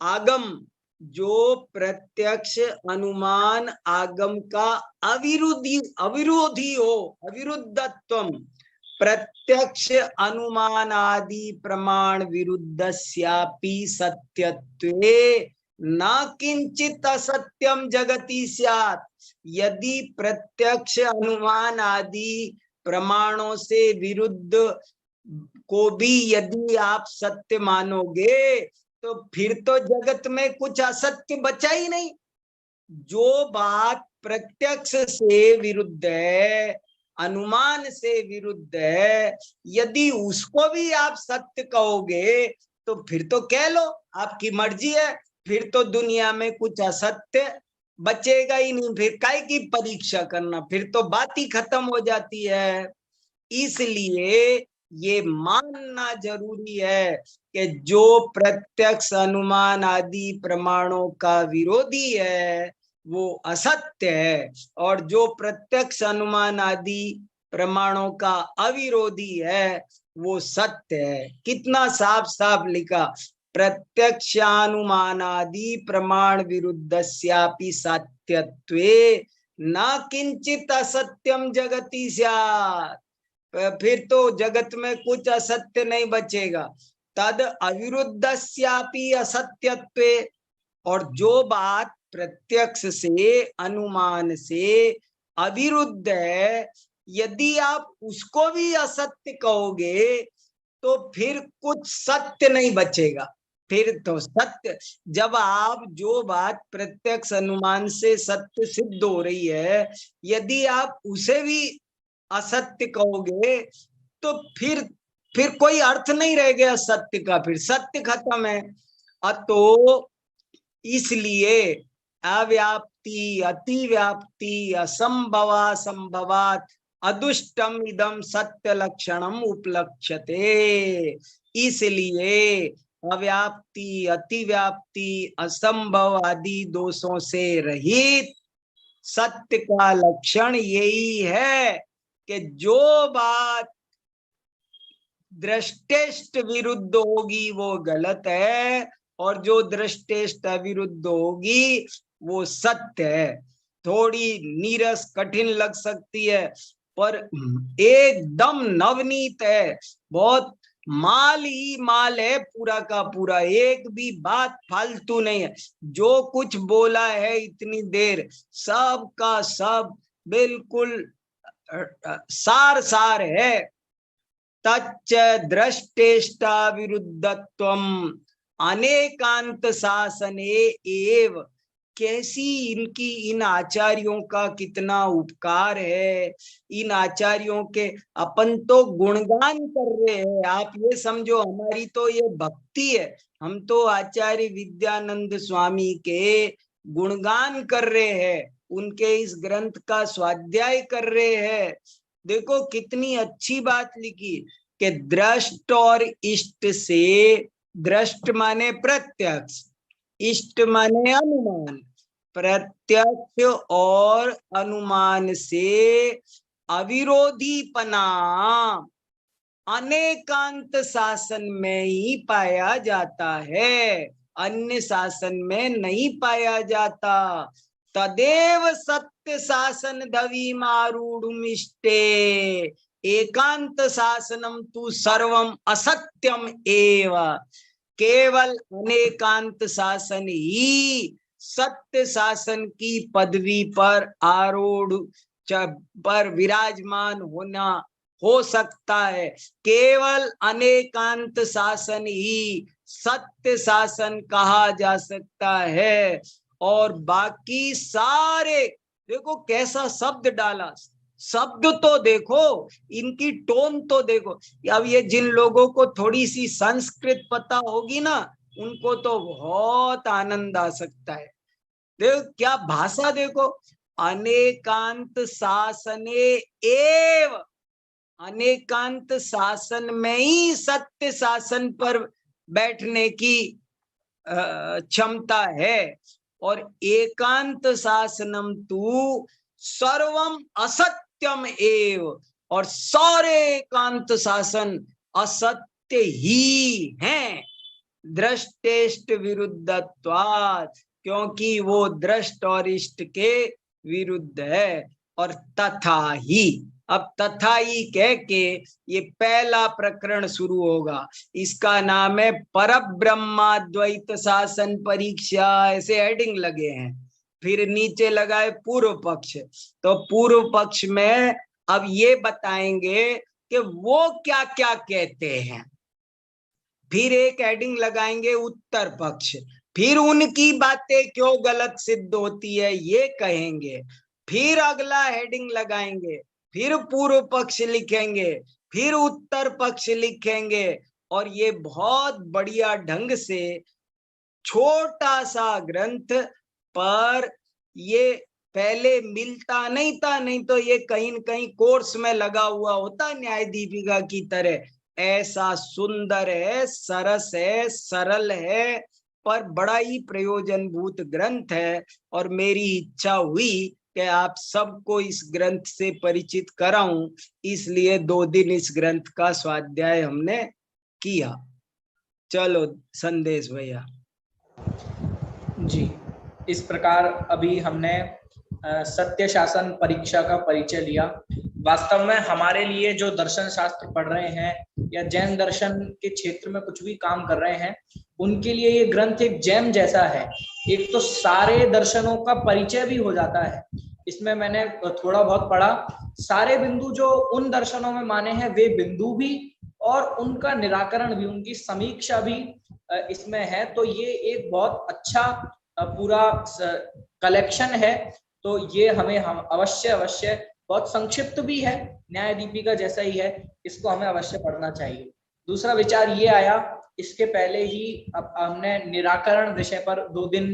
आगम, जो प्रत्यक्ष अनुमान आगम का अविरोधी हो। अविरुद्धत्वम प्रत्यक्ष अनुमान आदि प्रमाण विरुद्धस्यापि सत्यत्वे न किंचित असत्यम जगति स्यात्। यदि प्रत्यक्ष अनुमान आदि प्रमाणों से विरुद्ध को भी यदि आप सत्य मानोगे तो फिर तो जगत में कुछ असत्य बचा ही नहीं। जो बात प्रत्यक्ष से विरुद्ध है, अनुमान से विरुद्ध है, यदि उसको भी आप सत्य कहोगे तो फिर तो कह लो, आपकी मर्जी है। फिर तो दुनिया में कुछ असत्य बचेगा ही नहीं। फिर काय की परीक्षा करना, फिर तो बात ही खत्म हो जाती है। इसलिए ये मानना जरूरी है कि जो प्रत्यक्ष अनुमान आदि प्रमाणों का विरोधी है वो असत्य है, और जो प्रत्यक्ष अनुमान आदि प्रमाणों का अविरोधी है वो सत्य है। कितना साफ साफ लिखा। प्रत्यक्षानुमानादि प्रमाण विरुद्धस्यापि सत्यत्वे न किंचित असत्यम जगति स्यात्। फिर तो जगत में कुछ असत्य नहीं बचेगा। तद अविरुद्धस्यापि असत्यत्वे, और जो बात प्रत्यक्ष से अनुमान से अविरुद्ध है, यदि आप उसको भी असत्य कहोगे तो फिर कुछ सत्य नहीं बचेगा। फिर तो सत्य, जब आप जो बात प्रत्यक्ष अनुमान से सत्य सिद्ध हो रही है, यदि आप उसे भी असत्य कहोगे तो फिर कोई अर्थ नहीं रह गया सत्य का, फिर सत्य खत्म है। अतो इसलिए अव्याप्ति अतिव्याप्ति असंभवा संभवात अदुष्टम इदम सत्य लक्षणम उपलक्ष्यते। इसलिए अव्याप्ति अतिव्याप्ति असंभव आदि दोषों से रहित सत्य का लक्षण यही है कि जो बात दृष्टेष्ट विरुद्ध होगी वो गलत है, और जो दृष्टेष्ट अविरुद्ध होगी वो सत्य है। थोड़ी नीरस कठिन लग सकती है पर एकदम नवनीत है। बहुत माल ही माल है पूरा का पूरा, एक भी बात फालतू नहीं है। जो कुछ बोला है इतनी देर सब का सब बिल्कुल सार सार है। तच्च दृष्टेष्टा विरुद्धत्वम अनेकांत शासने एव। कैसी इनकी इन आचार्यों का कितना उपकार है। इन आचार्यों के अपन तो गुणगान कर रहे हैं। आप ये समझो हमारी तो ये भक्ति है। हम तो आचार्य विद्यानंद स्वामी के गुणगान कर रहे हैं, उनके इस ग्रंथ का स्वाध्याय कर रहे हैं। देखो कितनी अच्छी बात लिखी कि दृष्ट और इष्ट से, दृष्ट माने प्रत्यक्ष, इष्ट माने अनुमान, प्रत्यक्ष और अनुमान से अविरोधीपना अनेकांत शासन में ही पाया जाता है, अन्य शासन में नहीं पाया जाता। तदेव सत्य शासन धवी मारूढ़मिष्टे एकांत शासनम तु सर्वम असत्यम एव। केवल अनेकांत शासन ही सत्य शासन की पदवी पर आरूढ़ पर विराजमान होना हो सकता है। केवल अनेकांत शासन ही सत्य शासन कहा जा सकता है। और बाकी सारे, देखो कैसा शब्द डाला, शब्द तो देखो, इनकी टोन तो देखो। अब ये जिन लोगों को थोड़ी सी संस्कृत पता होगी ना, उनको तो बहुत आनंद आ सकता है। देखो क्या भाषा, देखो, अनेकांत शासने एव, अनेकांत शासन में ही सत्य शासन पर बैठने की क्षमता है। और एकांत शासनम तु सर्वम असत्यम एव, और सारे एकांत शासन असत्य ही हैं। दृष्टेष्ट विरुद्धत्वात्, क्योंकि वो दृष्ट और इष्ट के विरुद्ध है। और तथा ही, अब तथा ही कह के ये पहला प्रकरण शुरू होगा। इसका नाम है परब्रह्माद्वैत शासन परीक्षा, ऐसे हेडिंग लगे हैं। फिर नीचे लगा है पूर्व पक्ष। तो पूर्व पक्ष में अब ये बताएंगे कि वो क्या क्या कहते हैं। फिर एक हेडिंग लगाएंगे उत्तर पक्ष, फिर उनकी बातें क्यों गलत सिद्ध होती है ये कहेंगे। फिर अगला हेडिंग लगाएंगे, फिर पूर्व पक्ष लिखेंगे, फिर उत्तर पक्ष लिखेंगे। और ये बहुत बढ़िया ढंग से छोटा सा ग्रंथ, पर ये पहले मिलता नहीं था, नहीं तो ये कहीं न कहीं कोर्स में लगा हुआ होता न्याय दीपिका की तरह। ऐसा सुंदर है, सरस है, सरल है, पर बड़ा ही प्रयोजनभूत ग्रंथ है। और मेरी इच्छा हुई कि आप सबको इस ग्रंथ से परिचित कराऊं, इसलिए 2 दिन इस ग्रंथ का स्वाध्याय हमने किया। चलो संदेश भैया जी। इस प्रकार अभी हमने सत्य शासन परीक्षा का परिचय लिया। वास्तव में हमारे लिए जो दर्शन शास्त्र पढ़ रहे हैं या जैन दर्शन के क्षेत्र में कुछ भी काम कर रहे हैं, उनके लिए ये ग्रंथ एक जैम जैसा है। एक तो सारे दर्शनों का परिचय भी हो जाता है। इसमें मैंने थोड़ा बहुत पढ़ा, सारे बिंदु जो उन दर्शनों में माने हैं वे बिंदु भी, और उनका निराकरण भी, उनकी समीक्षा भी इसमें है। तो ये एक बहुत अच्छा पूरा कलेक्शन है। तो ये हमें अवश्य, बहुत संक्षिप्त भी है, न्याय दीपिका जैसा ही है, इसको हमें अवश्य पढ़ना चाहिए। दूसरा विचार ये आया, इसके पहले ही अब हमने निराकरण विषय पर 2 दिन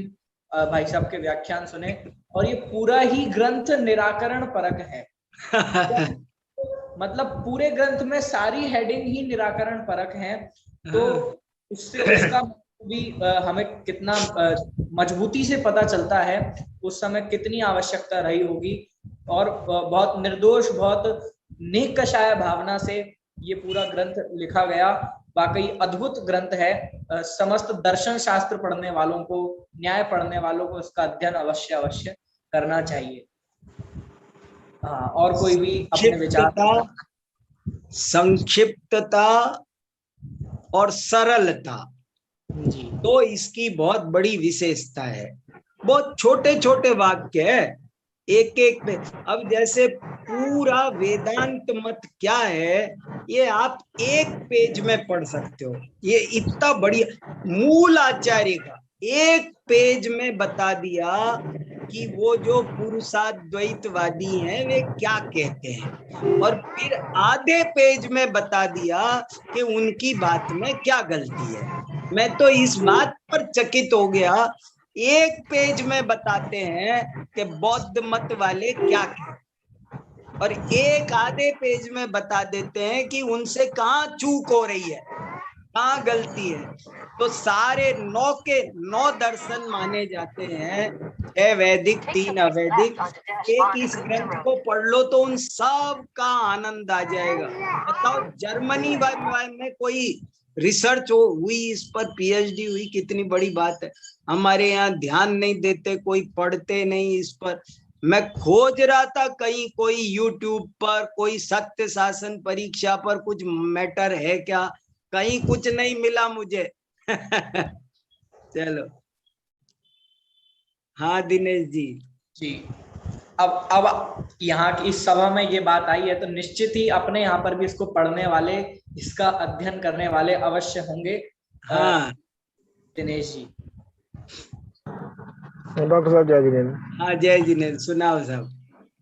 भाई साहब के व्याख्यान सुने, और ये पूरा ही ग्रंथ निराकरण परक है। मतलब पूरे ग्रंथ में सारी हेडिंग ही निराकरण परक है। तो उससे उसका भी हमें कितना मजबूती से पता चलता है उस समय कितनी आवश्यकता रही होगी। और बहुत निर्दोष, बहुत निकषाय भावना से ये पूरा ग्रंथ लिखा गया। वाकई अद्भुत ग्रंथ है। समस्त दर्शन शास्त्र पढ़ने वालों को, न्याय पढ़ने वालों को इसका अध्ययन अवश्य करना चाहिए। हाँ, और कोई भी अपने विचार? संक्षिप्तता और सरलता जी, तो इसकी बहुत बड़ी विशेषता है। बहुत छोटे छोटे वाक्य है, एक एक पे। अब जैसे पूरा वेदांत मत क्या है, ये आप 1 पेज में पढ़ सकते हो। ये इतना बढ़िया, मूल आचार्य का 1 पेज में बता दिया कि वो जो पुरुषाद्वैतवादी हैं वे क्या कहते हैं, और फिर आधे पेज में बता दिया कि उनकी बात में क्या गलती है। मैं तो इस बात पर चकित हो गया एक पेज में बताते हैं कि बौद्ध मत वाले क्या कहते, और एक आधे पेज में बता देते हैं कि उनसे कहाँ चूक हो रही है, कहाँ गलती है। तो सारे 9 के 9 दर्शन माने जाते हैं, 6 वैदिक 3 अवैदिक। एक इस ग्रंथ को पढ़ लो तो उन सब का आनंद आ जाएगा। बताओ, जर्मनी में कोई रिसर्च हुई इस पर, पीएचडी हुई, कितनी बड़ी बात है। हमारे यहाँ ध्यान नहीं देते, कोई पढ़ते नहीं इस पर। मैं खोज रहा था कहीं कोई यूट्यूब पर कोई सत्य शासन परीक्षा पर कुछ मैटर है क्या, कहीं कुछ नहीं मिला मुझे। चलो, हाँ दिनेश जी। जी, अब यहाँ की इस सभा में ये बात आई है तो निश्चित ही अपने यहाँ पर भी इसको पढ़ने वाले, इसका अध्ययन करने वाले अवश्य होंगे। हाँ दिनेश जी। डॉक्टर साहब जय जिनेन्द्र। हाँ जय जिनेन्द्र, सुनाओ साहब।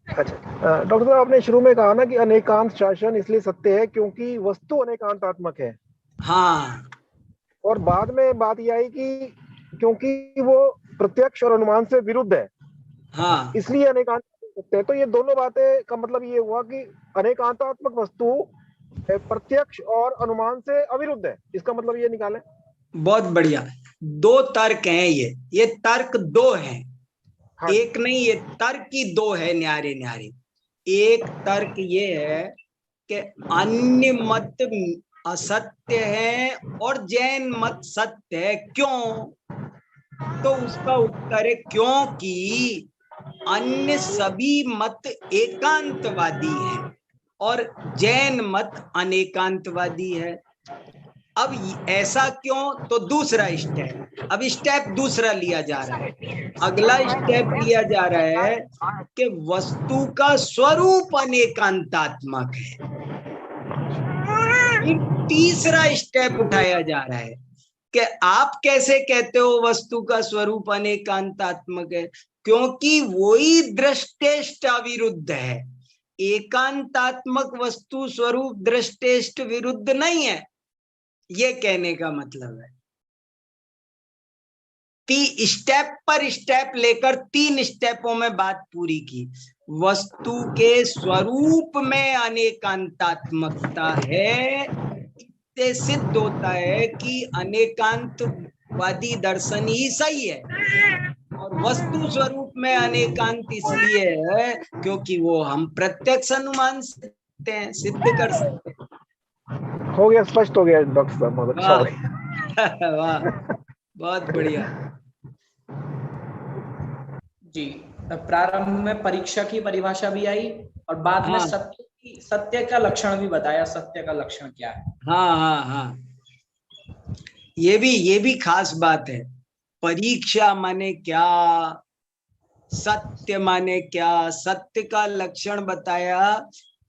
अच्छा डॉक्टर साहब, आपने शुरू में कहा ना कि अनेकांत शासन इसलिए सत्य है क्योंकि वस्तु अनेकांतात्मक है। हाँ, और बाद में बात यह आई कि क्योंकि वो प्रत्यक्ष और अनुमान से विरुद्ध है, हाँ, इसलिए अनेकांत सत्य है। तो ये दोनों बातें का मतलब ये हुआ कि अनेकांतात्मक वस्तु प्रत्यक्ष और अनुमान से अविरुद्ध है, इसका मतलब ये निकालें। बहुत बढ़िया। 2 तर्क हैं ये तर्क 2 हैं। हाँ। एक नहीं, ये तर्क ही 2 है, न्यारे न्यारे। एक तर्क ये है कि अन्य मत असत्य है और जैन मत सत्य है। क्यों? तो उसका उत्तर है क्योंकि अन्य सभी मत एकांतवादी हैं और जैन मत अनेकांतवादी है। अब ऐसा क्यों? तो दूसरा स्टेप, अब स्टेप दूसरा लिया जा रहा है। अगला स्टेप लिया जा रहा है कि वस्तु का स्वरूप अनेकांतात्मक है। फिर तीसरा स्टेप उठाया जा रहा है कि आप कैसे कहते हो वस्तु का स्वरूप अनेकांतात्मक है? क्योंकि वही दृष्टेष्ट अविरुद्ध है। एकांतात्मक वस्तु स्वरूप दृष्टेष्ट विरुद्ध नहीं है, ये कहने का मतलब है। स्टेप पर स्टेप लेकर 3 स्टेपों में बात पूरी की। वस्तु के स्वरूप में अनेकांतात्मकता है, इससे सिद्ध होता है कि अनेकांतवादी दर्शन ही सही है। और वस्तु स्वरूप में अनेकांत इसलिए है क्योंकि वो हम प्रत्यक्ष अनुमान से सिद्ध कर सकते हैं। हो गया, स्पष्ट हो गया डॉक्टर साहब, बहुत अच्छा हो गया। वाह, बहुत बढ़िया जी। प्रारंभ में परीक्षा की परिभाषा भी आई और बाद में हाँ। सत्य का लक्षण भी बताया, सत्य का लक्षण क्या है। हाँ हाँ हाँ, ये भी खास बात है। परीक्षा माने क्या, सत्य माने क्या, सत्य का लक्षण बताया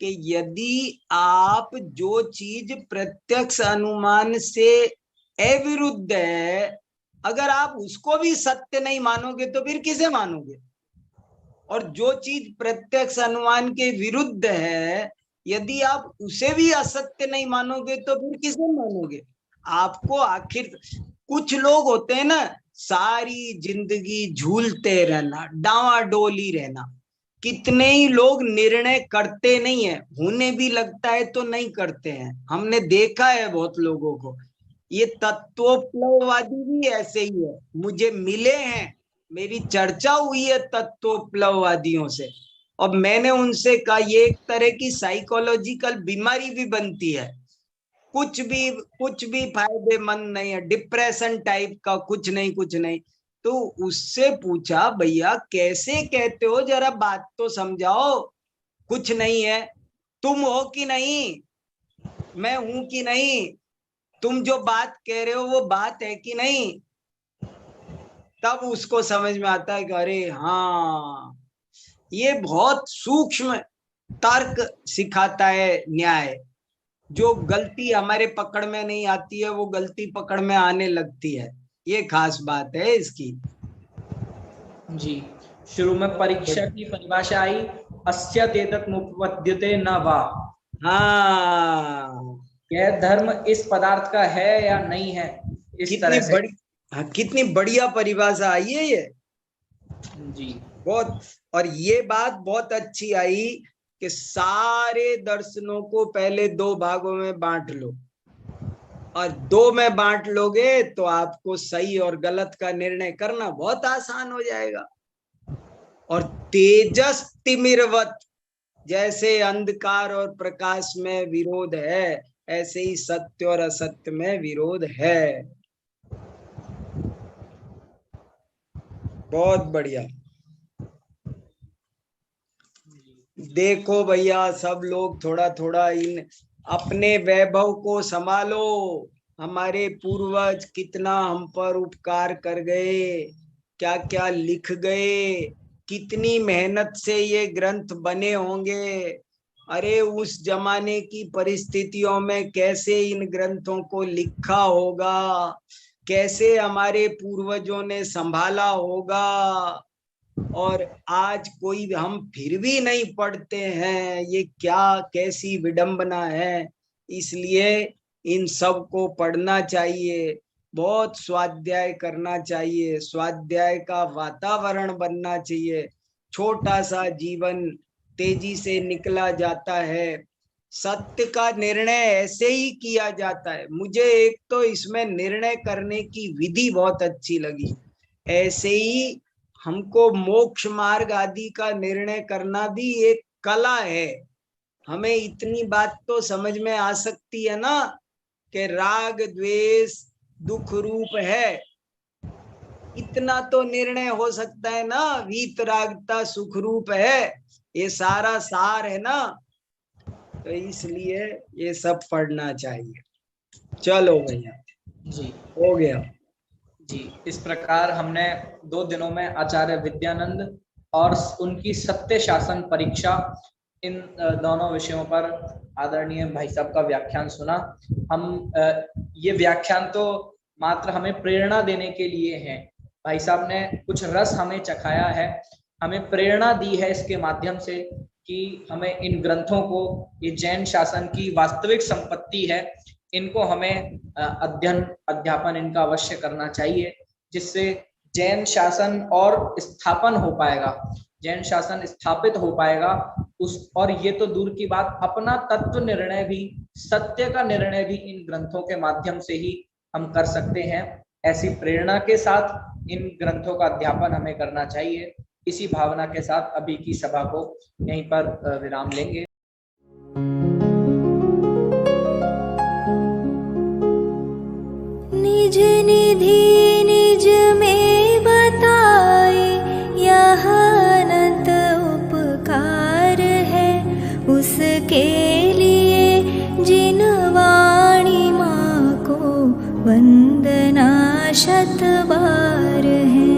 कि यदि आप जो चीज प्रत्यक्ष अनुमान से अविरुद्ध है, अगर आप उसको भी सत्य नहीं मानोगे तो फिर किसे मानोगे? और जो चीज प्रत्यक्ष अनुमान के विरुद्ध है, यदि आप उसे भी असत्य नहीं मानोगे तो फिर किसे मानोगे? आपको आखिर, कुछ लोग होते हैं ना, सारी जिंदगी झूलते रहना, डावाडोली रहना। कितने ही लोग निर्णय करते नहीं है, होने भी लगता है तो नहीं करते हैं। हमने देखा है बहुत लोगों को। ये तत्वोपलववादी भी ऐसे ही है, मुझे मिले हैं, मेरी चर्चा हुई है तत्वोपलववादियों से, और मैंने उनसे कहा ये एक तरह की साइकोलॉजिकल बीमारी भी बनती है, कुछ भी फायदेमंद नहीं है, डिप्रेशन टाइप का, कुछ नहीं। तो उससे पूछा, भैया कैसे कहते हो, जरा बात तो समझाओ। कुछ नहीं है, तुम हो कि नहीं, मैं हूं कि नहीं, तुम जो बात कह रहे हो वो बात है कि नहीं। तब उसको समझ में आता है कि अरे हाँ, ये बहुत सूक्ष्म तर्क सिखाता है न्याय। जो गलती हमारे पकड़ में नहीं आती है वो गलती पकड़ में आने लगती है, ये खास बात है इसकी। जी, शुरू में परीक्षा की परिभाषा आई, अस्य तेतत्मुपपद्यते न वा। हाँ, यह धर्म इस पदार्थ का है या नहीं है, इस तरह से। हाँ, कितनी बढ़िया परिभाषा आई है ये, जी बहुत। और ये बात बहुत अच्छी आई कि सारे दर्शनों को पहले 2 भागों में बांट लो, और 2 में बांट लोगे तो आपको सही और गलत का निर्णय करना बहुत आसान हो जाएगा। और तेजस तिमिरवत, जैसे अंधकार और प्रकाश में विरोध है, ऐसे ही सत्य और असत्य में विरोध है। बहुत बढ़िया। देखो भैया, सब लोग थोड़ा थोड़ा इन अपने वैभव को संभालो। हमारे पूर्वज कितना हम पर उपकार कर गए, क्या क्या लिख गए, कितनी मेहनत से ये ग्रंथ बने होंगे। अरे उस जमाने की परिस्थितियों में कैसे इन ग्रंथों को लिखा होगा, कैसे हमारे पूर्वजों ने संभाला होगा। और आज कोई हम फिर भी नहीं पढ़ते हैं, ये क्या कैसी विडंबना है। इसलिए इन सब को पढ़ना चाहिए, बहुत स्वाध्याय करना चाहिए, स्वाध्याय का वातावरण बनना चाहिए। छोटा सा जीवन तेजी से निकला जाता है, सत्य का निर्णय ऐसे ही किया जाता है। मुझे एक तो इसमें निर्णय करने की विधि बहुत अच्छी लगी। ऐसे ही हमको मोक्ष मार्ग आदि का निर्णय करना भी एक कला है। हमें इतनी बात तो समझ में आ सकती है ना कि राग द्वेष दुख रूप है, इतना तो निर्णय हो सकता है ना। वीतरागता सुख रूप है, ये सारा सार है ना। तो इसलिए ये सब पढ़ना चाहिए। चलो भैया, जी हो गया। जी, इस प्रकार हमने 2 दिनों में आचार्य विद्यानंद और उनकी सत्य शासन परीक्षा, इन दोनों विषयों पर आदरणीय भाई साहब का व्याख्यान सुना। हम ये व्याख्यान तो मात्र हमें प्रेरणा देने के लिए है। भाई साहब ने कुछ रस हमें चखाया है, हमें प्रेरणा दी है इसके माध्यम से कि हमें इन ग्रंथों को, ये जैन शासन की वास्तविक संपत्ति है, इनको हमें अध्ययन अध्यापन इनका अवश्य करना चाहिए, जिससे जैन शासन और स्थापन हो पाएगा, जैन शासन स्थापित हो पाएगा। और ये तो दूर की बात, अपना तत्व निर्णय भी, सत्य का निर्णय भी इन ग्रंथों के माध्यम से ही हम कर सकते हैं। ऐसी प्रेरणा के साथ इन ग्रंथों का अध्यापन हमें करना चाहिए। इसी भावना के साथ अभी की सभा को यहीं पर विराम लेंगे। निज निधि निज में बताए, यह अनंत उपकार है उसके लिए, जिन वाणी माँ को वंदना शत बार है,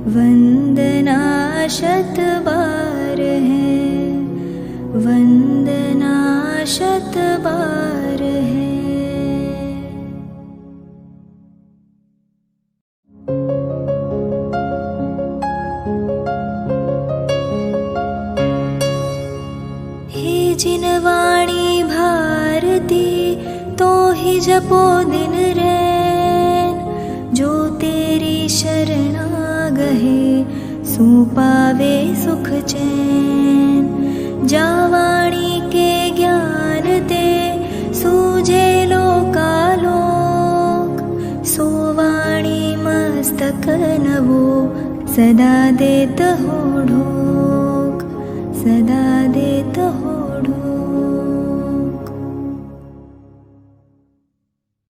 वंदना शत बार है, वंदना शत बार है। जिन वाणी भारती तो ही जपो दिन रैन, जो तेरी शरणा गहे सो पावे सुख चैन। जा वाणी के ज्ञान दे सूझे लोकालोक, सो वाणी मस्तक नवो सदा देत हो ढोक, सदा देत हो